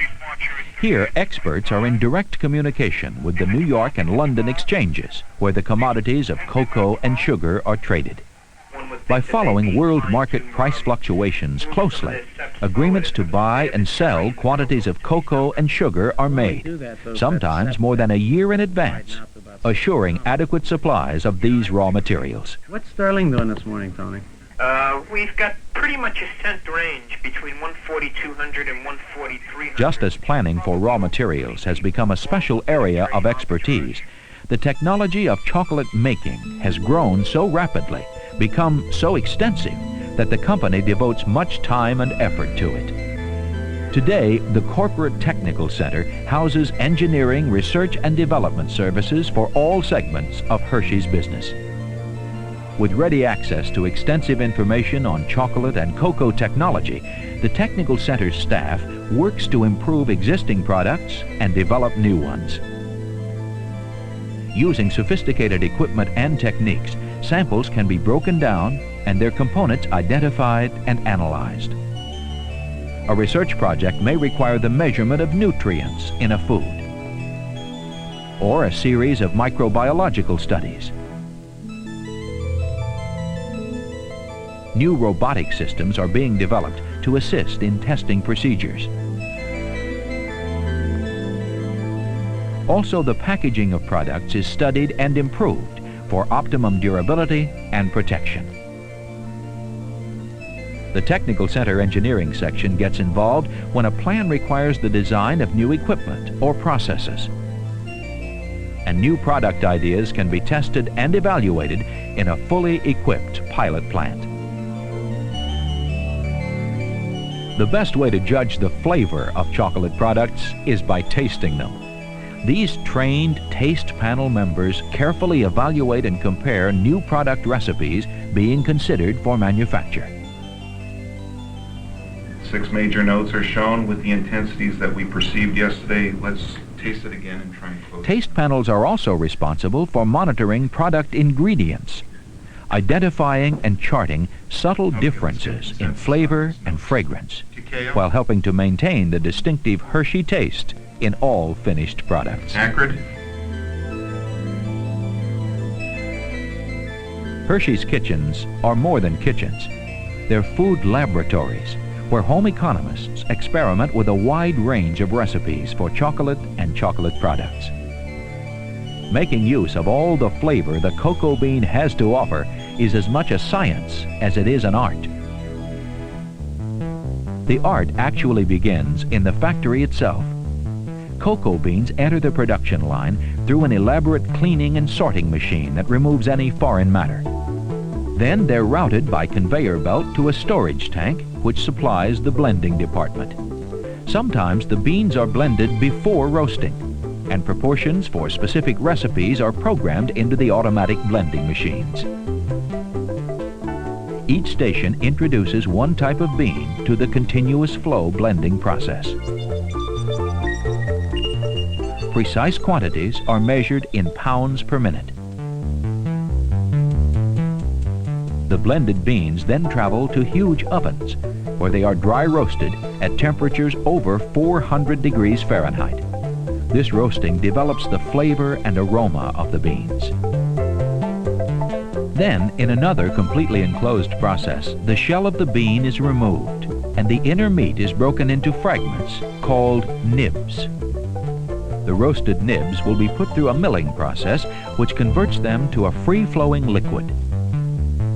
Here, experts are in direct communication with the New York and London exchanges, where the commodities of cocoa and sugar are traded. By following world market price fluctuations closely, agreements to buy and sell quantities of cocoa and sugar are made, sometimes more than a year in advance, assuring adequate supplies of these raw materials. What's Sterling doing this morning, Tony? We've got pretty much a cent range between 14200 and 14300. Just as planning for raw materials has become a special area of expertise, the technology of chocolate making has grown so rapidly, become so extensive, that the company devotes much time and effort to it. Today, the Corporate Technical Center houses engineering, research, and development services for all segments of Hershey's business. With ready access to extensive information on chocolate and cocoa technology, the Technical Center's staff works to improve existing products and develop new ones. Using sophisticated equipment and techniques, samples can be broken down and their components identified and analyzed. A research project may require the measurement of nutrients in a food, or a series of microbiological studies. New robotic systems are being developed to assist in testing procedures. Also, the packaging of products is studied and improved for optimum durability and protection. The Technical Center Engineering section gets involved when a plan requires the design of new equipment or processes. And new product ideas can be tested and evaluated in a fully equipped pilot plant. The best way to judge the flavor of chocolate products is by tasting them. These trained taste panel members carefully evaluate and compare new product recipes being considered for manufacture. 6 major notes are shown with the intensities that we perceived yesterday. Let's taste it again and try and close. Taste panels are also responsible for monitoring product ingredients, identifying and charting subtle differences in flavor and fragrance, while helping to maintain the distinctive Hershey taste in all finished products. Acrid. Hershey's kitchens are more than kitchens. They're food laboratories where home economists experiment with a wide range of recipes for chocolate and chocolate products. Making use of all the flavor the cocoa bean has to offer is as much a science as it is an art. The art actually begins in the factory itself. Cocoa beans enter the production line through an elaborate cleaning and sorting machine that removes any foreign matter. Then they're routed by conveyor belt to a storage tank which supplies the blending department. Sometimes the beans are blended before roasting, and proportions for specific recipes are programmed into the automatic blending machines. Each station introduces one type of bean to the continuous flow blending process. Precise quantities are measured in pounds per minute. The blended beans then travel to huge ovens, where they are dry roasted at temperatures over 400 degrees Fahrenheit. This roasting develops the flavor and aroma of the beans. Then, in another completely enclosed process, the shell of the bean is removed, and the inner meat is broken into fragments called nibs. The roasted nibs will be put through a milling process which converts them to a free-flowing liquid.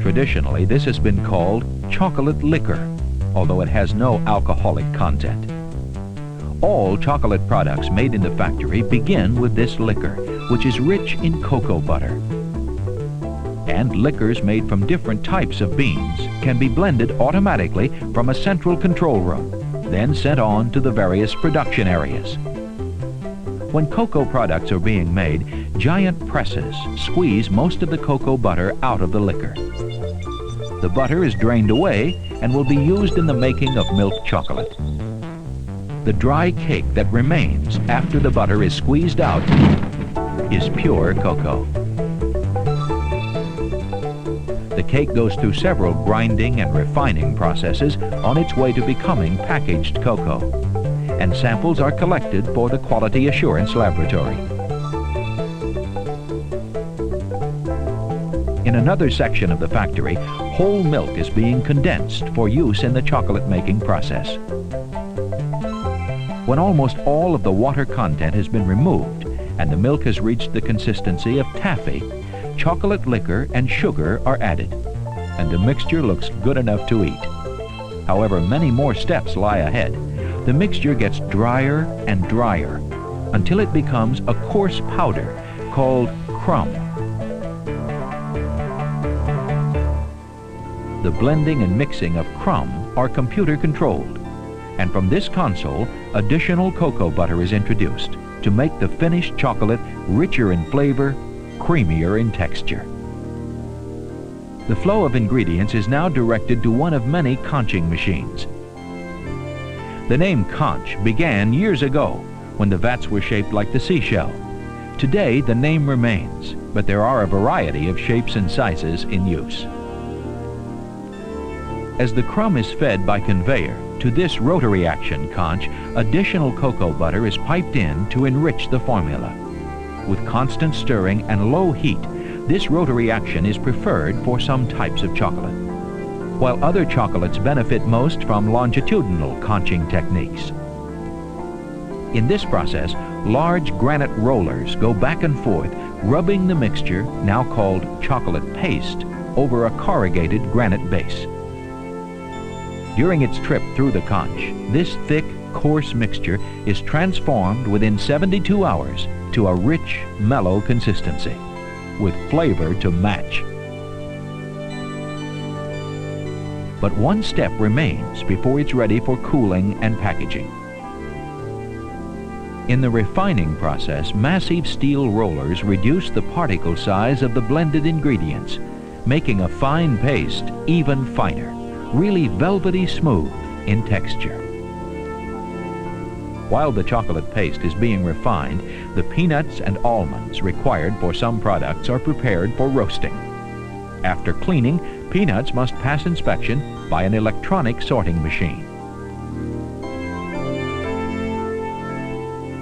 Traditionally, this has been called chocolate liquor, although it has no alcoholic content. All chocolate products made in the factory begin with this liquor, which is rich in cocoa butter. And liquors made from different types of beans can be blended automatically from a central control room, then sent on to the various production areas. When cocoa products are being made, giant presses squeeze most of the cocoa butter out of the liquor. The butter is drained away and will be used in the making of milk chocolate. The dry cake that remains after the butter is squeezed out is pure cocoa. The cake goes through several grinding and refining processes on its way to becoming packaged cocoa, and samples are collected for the Quality Assurance Laboratory. In another section of the factory, whole milk is being condensed for use in the chocolate-making process. When almost all of the water content has been removed and the milk has reached the consistency of taffy, chocolate liquor and sugar are added, and the mixture looks good enough to eat. However, many more steps lie ahead. The mixture gets drier and drier until it becomes a coarse powder called crumb. The blending and mixing of crumb are computer controlled, and from this console, additional cocoa butter is introduced to make the finished chocolate richer in flavor, creamier in texture. The flow of ingredients is now directed to one of many conching machines. The name conch began years ago when the vats were shaped like the seashell. Today, the name remains, but there are a variety of shapes and sizes in use. As the crumb is fed by conveyor to this rotary action conch, additional cocoa butter is piped in to enrich the formula. With constant stirring and low heat, this rotary action is preferred for some types of chocolate, while other chocolates benefit most from longitudinal conching techniques. In this process, large granite rollers go back and forth, rubbing the mixture, now called chocolate paste, over a corrugated granite base. During its trip through the conch, this thick, coarse mixture is transformed within 72 hours to a rich, mellow consistency, with flavor to match. But one step remains before it's ready for cooling and packaging. In the refining process, massive steel rollers reduce the particle size of the blended ingredients, making a fine paste even finer, really velvety smooth in texture. While the chocolate paste is being refined, the peanuts and almonds required for some products are prepared for roasting. After cleaning, peanuts must pass inspection by an electronic sorting machine.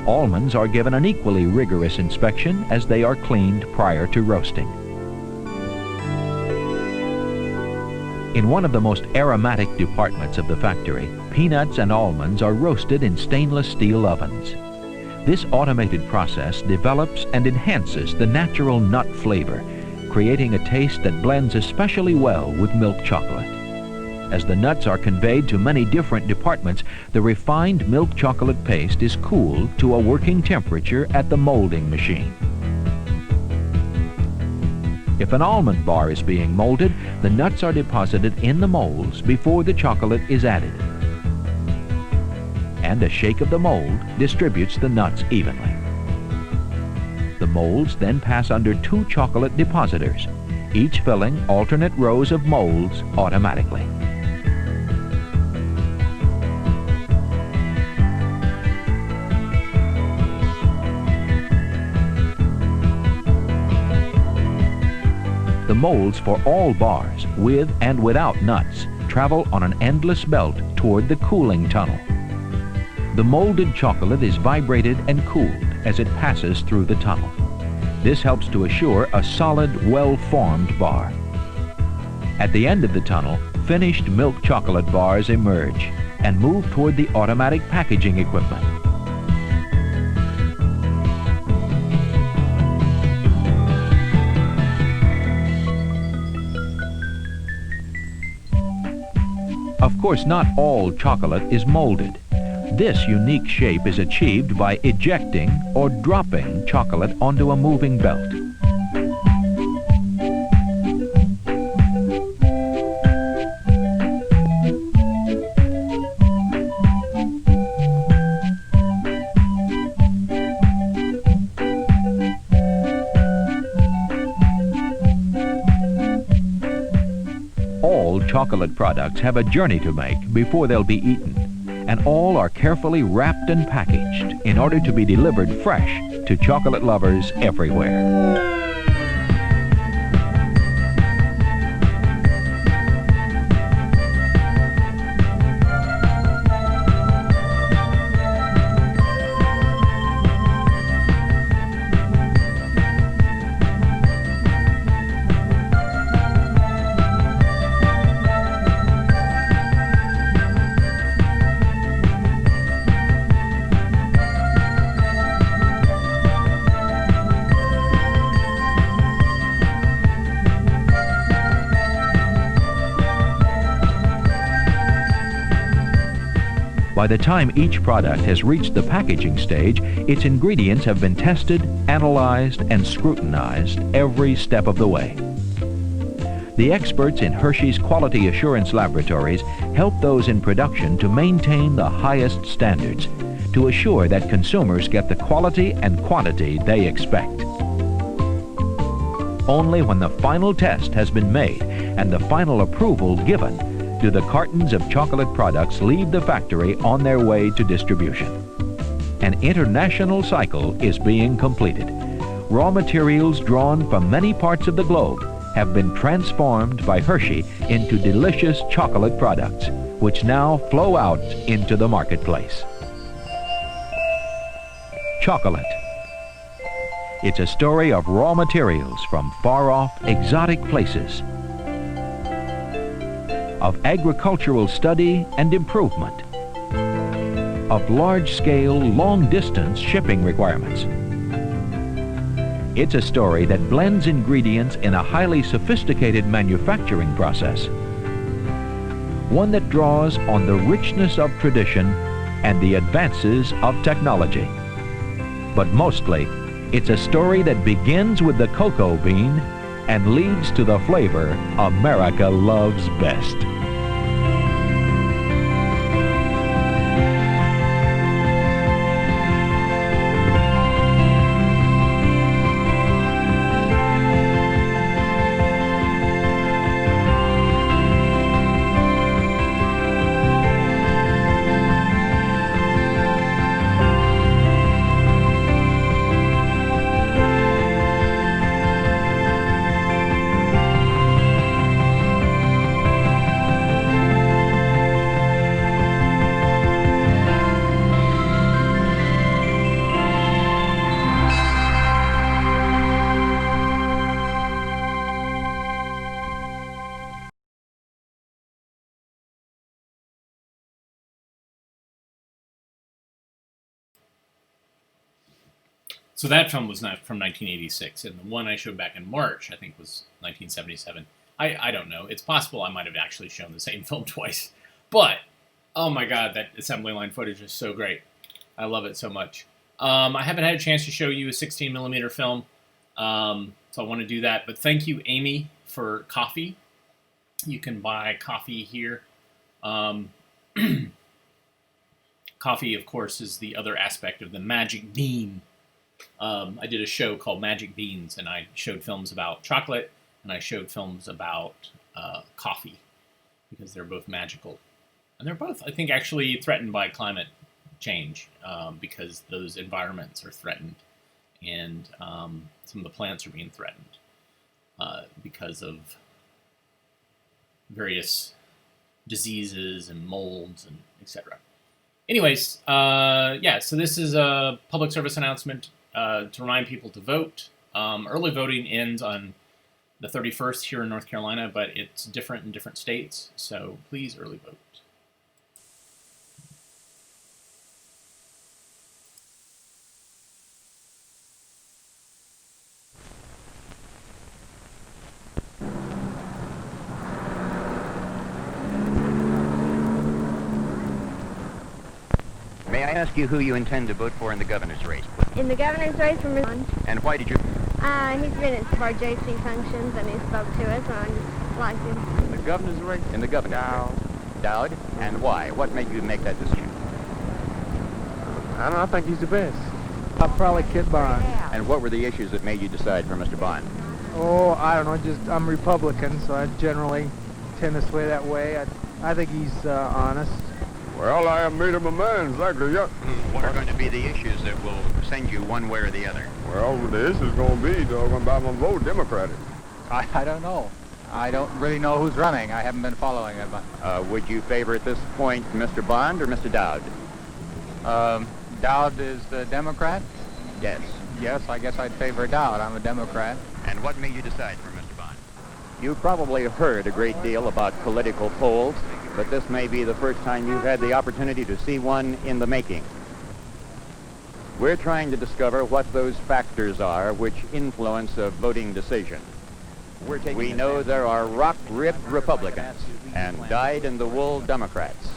Almonds are given an equally rigorous inspection as they are cleaned prior to roasting. In one of the most aromatic departments of the factory, peanuts and almonds are roasted in stainless steel ovens. This automated process develops and enhances the natural nut flavor, creating a taste that blends especially well with milk chocolate. As the nuts are conveyed to many different departments, the refined milk chocolate paste is cooled to a working temperature at the molding machine. If an almond bar is being molded, the nuts are deposited in the molds before the chocolate is added. And a shake of the mold distributes the nuts evenly. The molds then pass under two chocolate depositors, each filling alternate rows of molds automatically. The molds for all bars, with and without nuts, travel on an endless belt toward the cooling tunnel. The molded chocolate is vibrated and cooled as it passes through the tunnel. This helps to assure a solid, well-formed bar. At the end of the tunnel, finished milk chocolate bars emerge and move toward the automatic packaging equipment. Of course, not all chocolate is molded. This unique shape is achieved by ejecting or dropping chocolate onto a moving belt. All chocolate products have a journey to make before they'll be eaten, and all are carefully wrapped and packaged in order to be delivered fresh to chocolate lovers everywhere. By the time each product has reached the packaging stage, its ingredients have been tested, analyzed, and scrutinized every step of the way. The experts in Hershey's Quality Assurance Laboratories help those in production to maintain the highest standards, to assure that consumers get the quality and quantity they expect. Only when the final test has been made and the final approval given do the cartons of chocolate products leave the factory on their way to distribution. An international cycle is being completed. Raw materials drawn from many parts of the globe have been transformed by Hershey into delicious chocolate products, which now flow out into the marketplace. Chocolate. It's a story of raw materials from far-off, exotic places, of agricultural study and improvement, of large-scale, long-distance shipping requirements. It's a story that blends ingredients in a highly sophisticated manufacturing process, one that draws on the richness of tradition and the advances of technology. But mostly, it's a story that begins with the cocoa bean and leads to the flavor America loves best. So that film was not from 1986, and the one I showed back in March, I think, was 1977. I don't know. It's possible I might have actually shown the same film twice. But, oh my God, that assembly line footage is so great. I love it so much. I haven't had a chance to show you a 16mm film, so I want to do that. But thank you, Amy, for coffee. You can buy coffee here. Coffee, of course, is the other aspect of the magic bean. I did a show called Magic Beans, and I showed films about chocolate, and I showed films about coffee, because they're both magical. And they're both, I think, actually threatened by climate change, because those environments are threatened, and some of the plants are being threatened because of various diseases and molds and etc. Anyways, yeah, so this is a public service announcement to remind people to vote. Early voting ends on the 31st here in North Carolina, but it's different in different states, so please early vote. I ask you who you intend to vote for in the governor's race? In the governor's race for Mr. And why did you? He's been at some of our JC functions and he spoke to us, and I just liked him. In the governor's race? In the governor's race. Dowd. And why? What made you make that decision? I don't know, I think he's the best. I'll probably Kit Bond. And what were the issues that made you decide for Mr. Bond? Oh, I don't know, just I'm Republican, so I generally tend to sway that way. I think he's honest. Well, I haven't made up my mind exactly yet. What are going to be the issues that will send you one way or the other? Well, the issue's going to be, doggone about my vote Democratic. I don't know. I don't really know who's running. I haven't been following it. Would you favor at this point Mr. Bond or Mr. Dowd? Dowd is the Democrat? Yes. Yes, I guess I'd favor Dowd. I'm a Democrat. And what made you decide for Mr. Bond? You've probably heard a great deal about political polls, but this may be the first time you've had the opportunity to see one in the making. We're trying to discover what those factors are which influence a voting decision. We know there are rock-ribbed Republicans and dyed-in-the-wool Democrats.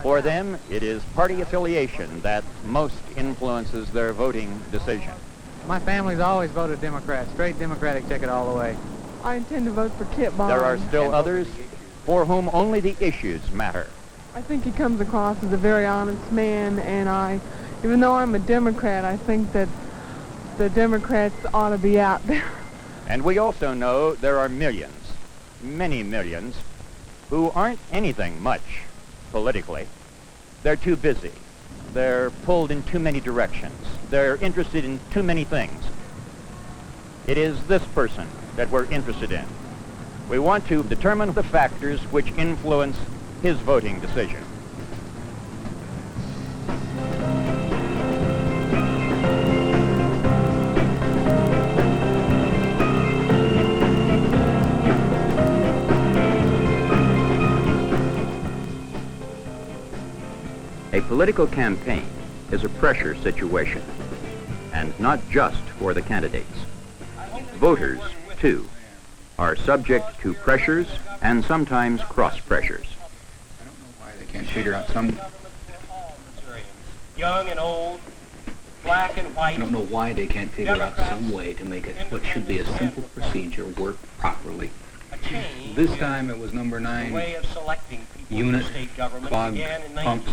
For them, it is party affiliation that most influences their voting decision. My family's always voted Democrat, straight Democratic ticket all the way. I intend to vote for Kit Bond. There are still others for whom only the issues matter. I think he comes across as a very honest man, and even though I'm a Democrat, I think that the Democrats ought to be out there. And we also know there are millions, many millions, who aren't anything much politically. They're too busy. They're pulled in too many directions. They're interested in too many things. It is this person that we're interested in. We want to determine the factors which influence his voting decision. A political campaign is a pressure situation, and not just for the candidates. Voters, too, are subject to pressures and sometimes cross-pressures. I don't know why they can't figure out some... Young and old, black and white. I don't know why they can't figure out some way to make it what should be a simple procedure work properly. This time it was number 9, unit, clogged pumps.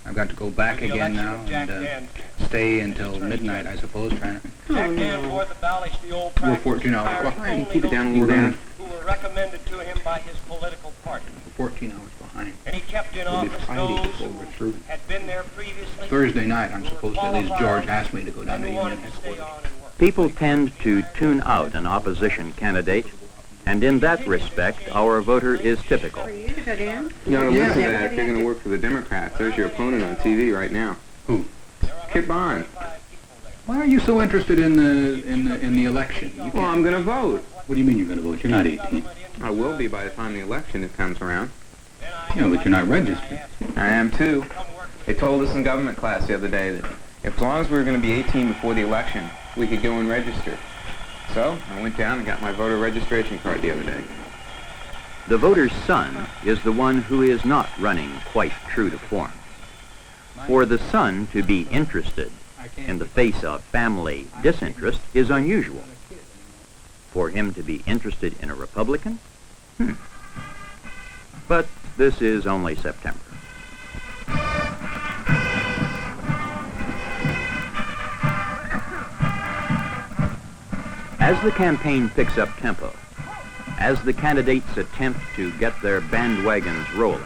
I've got to go back again now and stay until midnight, I suppose, trying to... We're 14 hours behind. Keep it down a little bit. Who were recommended to him by his political party. 14 hours behind. And he kept in office those who had been there previously. Thursday night, I'm supposed to, at least George asked me to go down to Union headquarters. People tend to tune out an opposition candidate, and in that respect, our voter is typical. You ought to listen to that if you're going to work for the Democrats. There's your opponent on TV right now. Who? Kit Bond. Why are you so interested in the election? Well, I'm going to vote. What do you mean you're going to vote? You're not 18. I will be by the time the election comes around. Yeah, but you're not registered. I am too. They told us in government class the other day that as long as we were going to be 18 before the election, we could go and register. So I went down and got my voter registration card the other day. The voter's son is the one who is not running quite true to form. For the son to be interested in the face of family disinterest is unusual. For him to be interested in a Republican? But this is only September. As the campaign picks up tempo, as the candidates attempt to get their bandwagons rolling,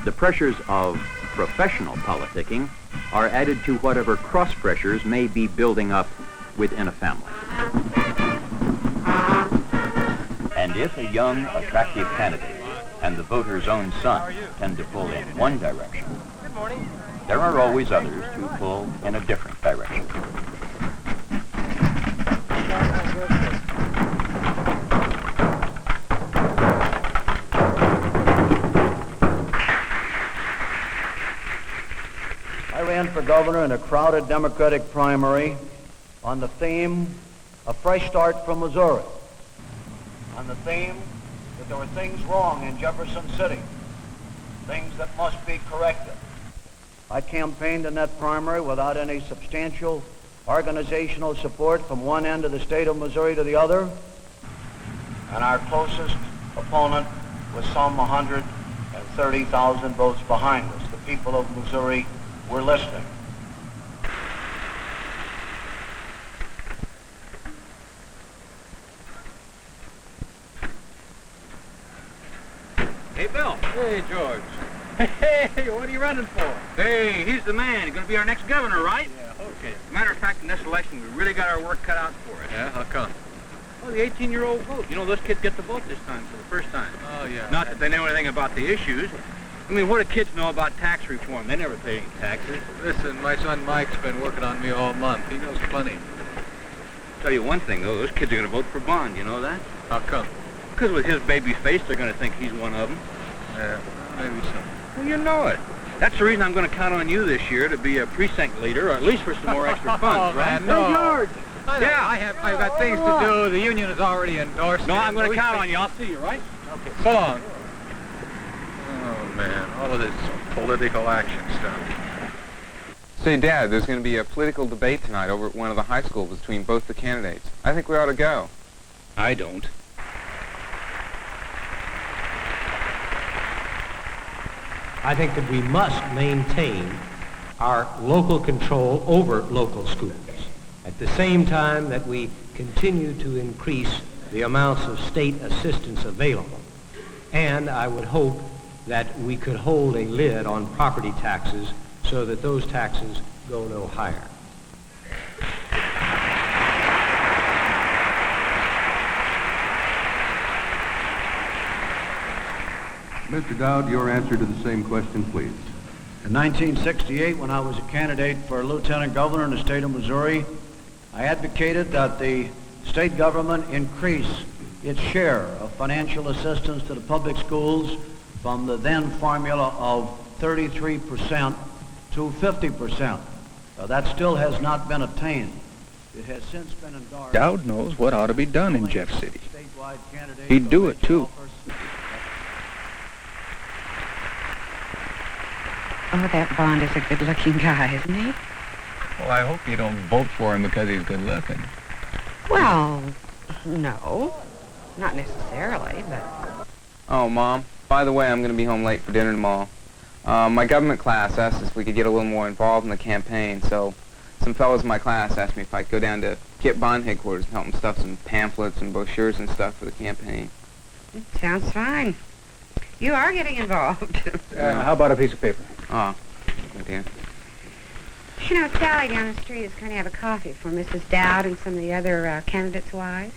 the pressures of professional politicking are added to whatever cross-pressures may be building up within a family. And if a young, attractive candidate and the voter's own son tend to pull in one direction, there are always others who pull in a different direction. I ran for governor in a crowded Democratic primary on the theme, A Fresh Start from Missouri, on the theme that there were things wrong in Jefferson City, things that must be corrected, I campaigned in that primary without any substantial organizational support from one end of the state of Missouri to the other, and our closest opponent was some 130,000 votes behind us. The people of Missouri were listening. Hey, Bill. Hey, George. Hey, what are you running for? Hey, he's the man. He's going to be our next governor, right? Yeah, okay. Matter of fact, in this election, we really got our work cut out for us. Yeah, how come? Well, the 18-year-old vote. You know, those kids get to vote this time for the first time. Oh, yeah. Not that they know anything about the issues. I mean, what do kids know about tax reform? They never pay any taxes. Listen, my son Mike's been working on me all month. He knows plenty. Tell you one thing, though. Those kids are going to vote for Bond. You know that? How come? Because with his baby face, they're going to think he's one of them. Yeah, maybe so. Well, you know it. That's the reason I'm going to count on you this year to be a precinct leader, or at least for some more extra funds, right? No. Hey, George! I've got things to do. The union has already endorsed No, it. I'm going to count on you. I'll see you, right? Okay, so long. Oh, man, all of this political action stuff. Say, Dad, there's going to be a political debate tonight over at one of the high schools between both the candidates. I think we ought to go. I don't. I think that we must maintain our local control over local schools at the same time that we continue to increase the amounts of state assistance available. And I would hope that we could hold a lid on property taxes so that those taxes go no higher. Mr. Dowd, your answer to the same question, please. In 1968, when I was a candidate for lieutenant governor in the state of Missouri, I advocated that the state government increase its share of financial assistance to the public schools from the then formula of 33% to 50%. That still has not been attained. It has since been endorsed. Dowd knows what ought to be done in Jeff City. He'd do it, too. Oh, that Bond is a good-looking guy, isn't he? Well, I hope you don't vote for him because he's good-looking. Well, no. Not necessarily, but... Oh, Mom, by the way, I'm going to be home late for dinner tomorrow. My government class asked us if we could get a little more involved in the campaign, so some fellows in my class asked me if I could go down to Kit Bond headquarters and help them stuff some pamphlets and brochures and stuff for the campaign. Sounds fine. You are getting involved. How about a piece of paper? Oh, okay. You know, Sally down the street is going to have a coffee for Mrs. Dowd and some of the other candidates' wives.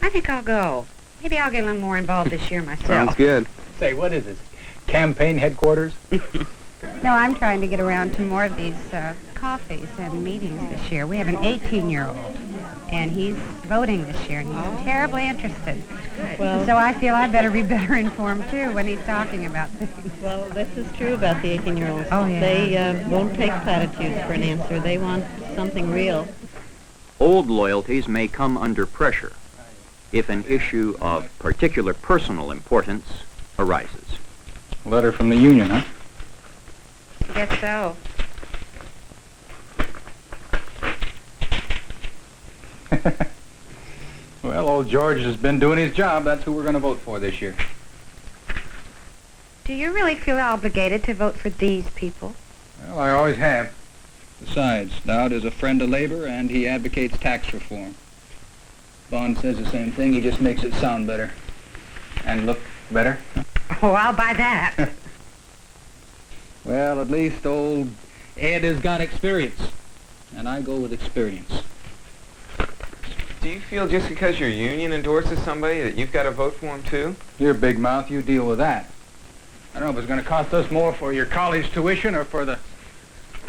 I think I'll go. Maybe I'll get a little more involved this year myself. Sounds good. Say, what is this? Campaign headquarters? No, I'm trying to get around to more of these coffees and meetings this year. We have an 18-year-old, and he's voting this year, and he's terribly interested. Well, so I feel I better be better informed, too, when he's talking about things. Well, this is true about the 18-year-olds. Oh, yeah. They won't take platitudes for an answer. They want something real. Old loyalties may come under pressure if an issue of particular personal importance arises. Letter from the union, huh? I guess so. Well, old George has been doing his job. That's who we're going to vote for this year. Do you really feel obligated to vote for these people? Well, I always have. Besides, Dowd is a friend of labor, and he advocates tax reform. Bond says the same thing. He just makes it sound better. And look better. Oh, I'll buy that. Well, at least old Ed has got experience. And I go with experience. Do you feel just because your union endorses somebody that you've got to vote for him, too? You're big mouth. You deal with that. I don't know if it's going to cost us more for your college tuition or for the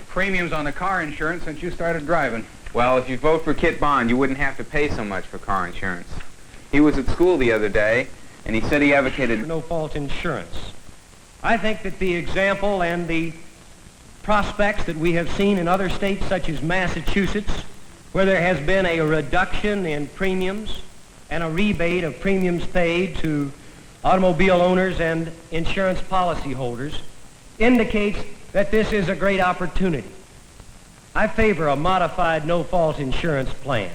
premiums on the car insurance since you started driving. Well, if you vote for Kit Bond, you wouldn't have to pay so much for car insurance. He was at school the other day, and he said he advocated no-fault insurance. I think that the example and the prospects that we have seen in other states such as Massachusetts, where there has been a reduction in premiums and a rebate of premiums paid to automobile owners and insurance policyholders, indicates that this is a great opportunity. I favor a modified no-fault insurance plan.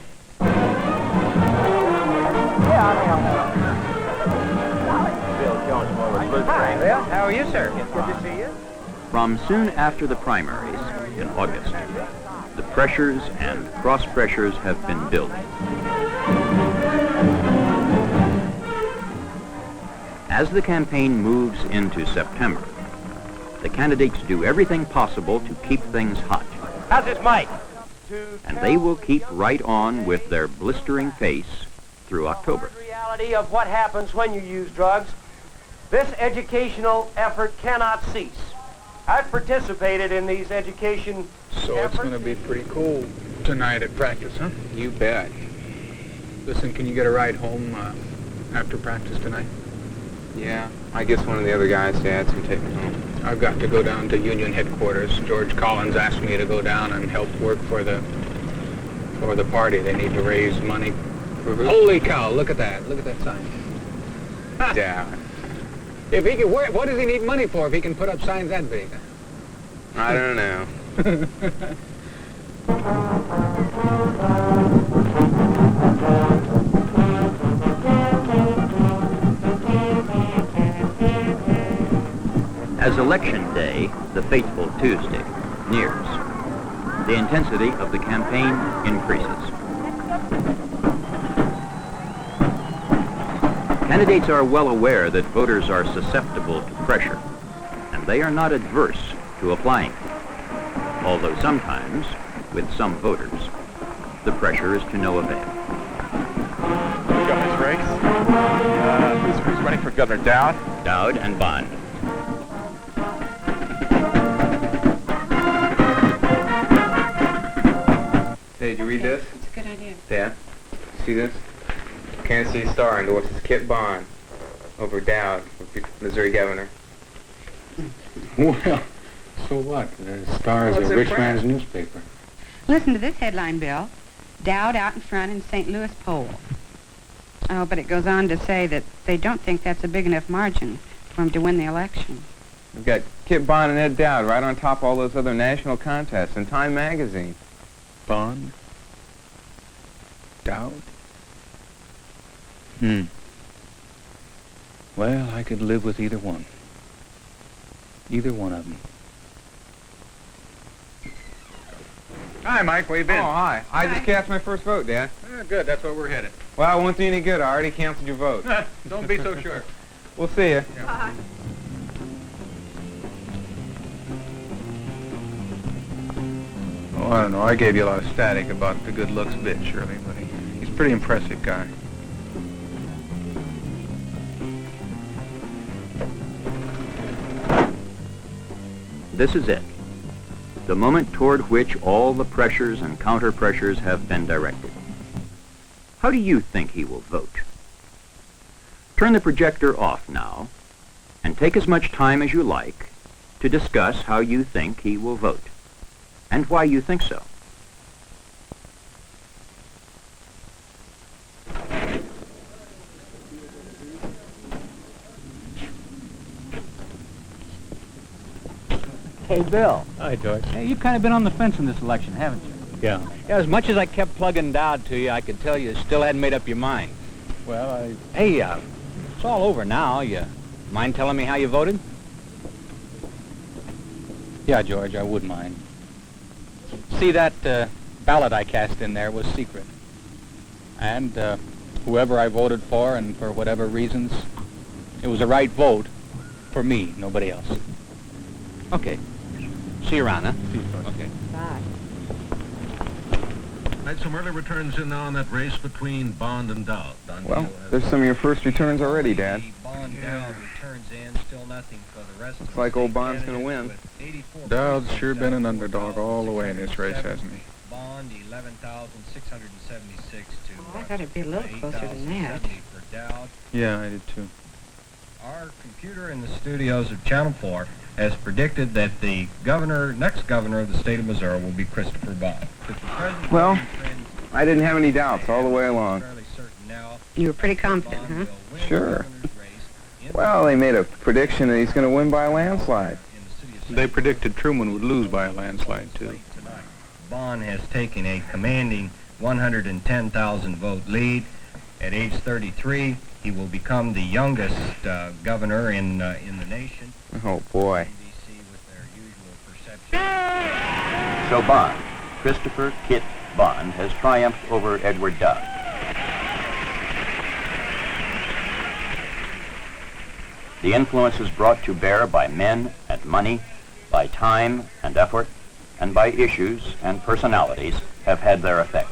Hi, Bill. How are you, sir? Good to see you. From soon after the primaries in August, the pressures and cross-pressures have been building. As the campaign moves into September, the candidates do everything possible to keep things hot. How's this mic? And they will keep right on with their blistering pace through October. The reality of what happens when you use drugs, this educational effort cannot cease. I've participated in these education So it's going to be pretty cool tonight at practice, huh? You bet. Listen, can you get a ride home after practice tonight? Yeah, I guess one of the other guys' dads can take me home. I've got to go down to Union headquarters. George Collins asked me to go down and help work for the party. They need to raise money. Holy cow, look at that. Look at that sign. Yeah. If he can, what does he need money for if he can put up signs that big? I don't know. As Election Day, the fateful Tuesday, nears, the intensity of the campaign increases. Candidates are well aware that voters are susceptible to pressure, and they are not adverse to applying it. Although sometimes, with some voters, the pressure is to no avail. Governor's race. Who's running for Governor? Dowd? Dowd and Bond. Hey, did you read this? It's a good idea. Yeah. See this? Kansas City Star endorses Kit Bond over Dowd for Missouri governor. Well, so what? The Star is a rich man's newspaper. Listen to this headline, Bill. Dowd out in front in St. Louis poll. Oh, but it goes on to say that they don't think that's a big enough margin for him to win the election. We've got Kit Bond and Ed Dowd right on top of all those other national contests in Time magazine. Bond? Dowd? Well, I could live with either one. Either one of them. Hi, Mike. Where you been? Oh, hi. I just cast my first vote, Dad. Good. That's where we're headed. Well, it won't do any good. I already canceled your vote. Don't be so sure. We'll see you. Bye. Oh, I don't know. I gave you a lot of static about the good looks bit, Shirley, but he's a pretty impressive guy. This is it, the moment toward which all the pressures and counter-pressures have been directed. How do you think he will vote? Turn the projector off now, and take as much time as you like to discuss how you think he will vote, and why you think so. Hey, Bill. Hi, George. Hey, you've kind of been on the fence in this election, haven't you? Yeah. Yeah, as much as I kept plugging Dowd to you, I could tell you still hadn't made up your mind. Well, Hey, it's all over now. You mind telling me how you voted? Yeah, George, I would mind. See, that ballot I cast in there was secret. And whoever I voted for, and for whatever reasons, it was a right vote for me, nobody else. Okay. See you around, huh? See you, George. Okay. Bye. Had some early returns in now in that race between Bond and Dowd. Well, there's some of your first returns already, Dad. Bond Dowd returns in, still nothing for the rest Looks like old Bond's going to win. Dowd's sure been an underdog all the way in this race, hasn't he? Bond 11,676 to. Oh, I thought it'd be a little closer than that. For Dowd. Yeah, I did too. Our computer in the studios of Channel 4 has predicted that the next governor of the state of Missouri will be Christopher Bond. Well, I didn't have any doubts all the way along. You were pretty confident, huh? Sure. Well, they made a prediction that he's going to win by a landslide. They predicted Truman would lose by a landslide, too. Bond has taken a commanding 110,000 vote lead. At age 33, he will become the youngest governor in the nation. Oh, boy. So Bond, Christopher Kit Bond, has triumphed over Edward Dowd. The influences brought to bear by men and money, by time and effort, and by issues and personalities have had their effect.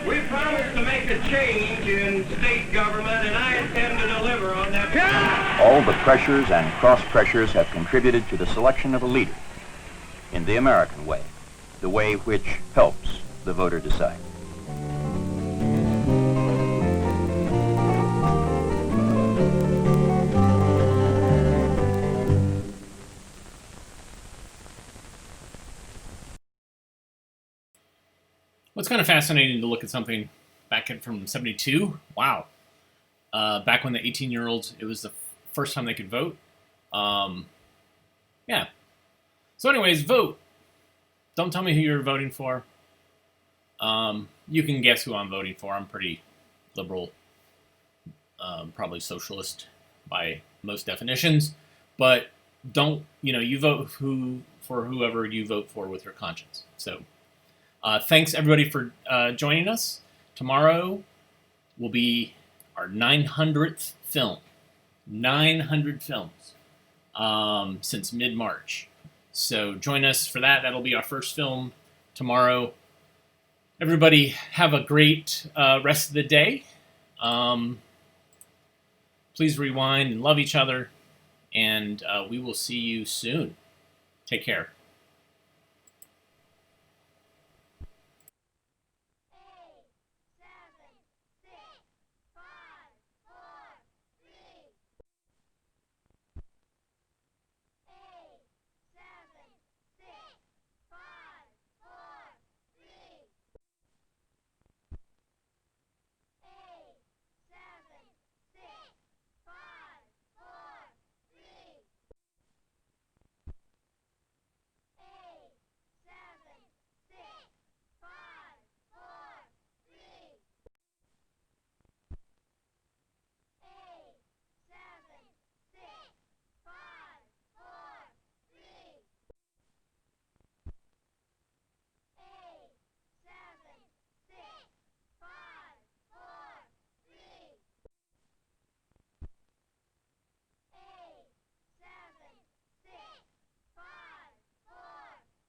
We promised to make a change in state government, and I intend to deliver on that promise. All the pressures and cross-pressures have contributed to the selection of a leader in the American way, the way which helps the voter decide. Well, it's kind of fascinating to look at something back from 72. Wow. Back when the 18-year-olds, it was the first time they could vote. Yeah. So anyways, vote. Don't tell me who you're voting for. You can guess who I'm voting for. I'm pretty liberal, probably socialist by most definitions. But don't, you vote for whoever you vote for with your conscience. So thanks, everybody, for joining us. Tomorrow will be our 900th film. 900 films since mid-March. So join us for that. That'll be our first film tomorrow. Everybody have a great rest of the day. Please rewind and love each other. And we will see you soon. Take care.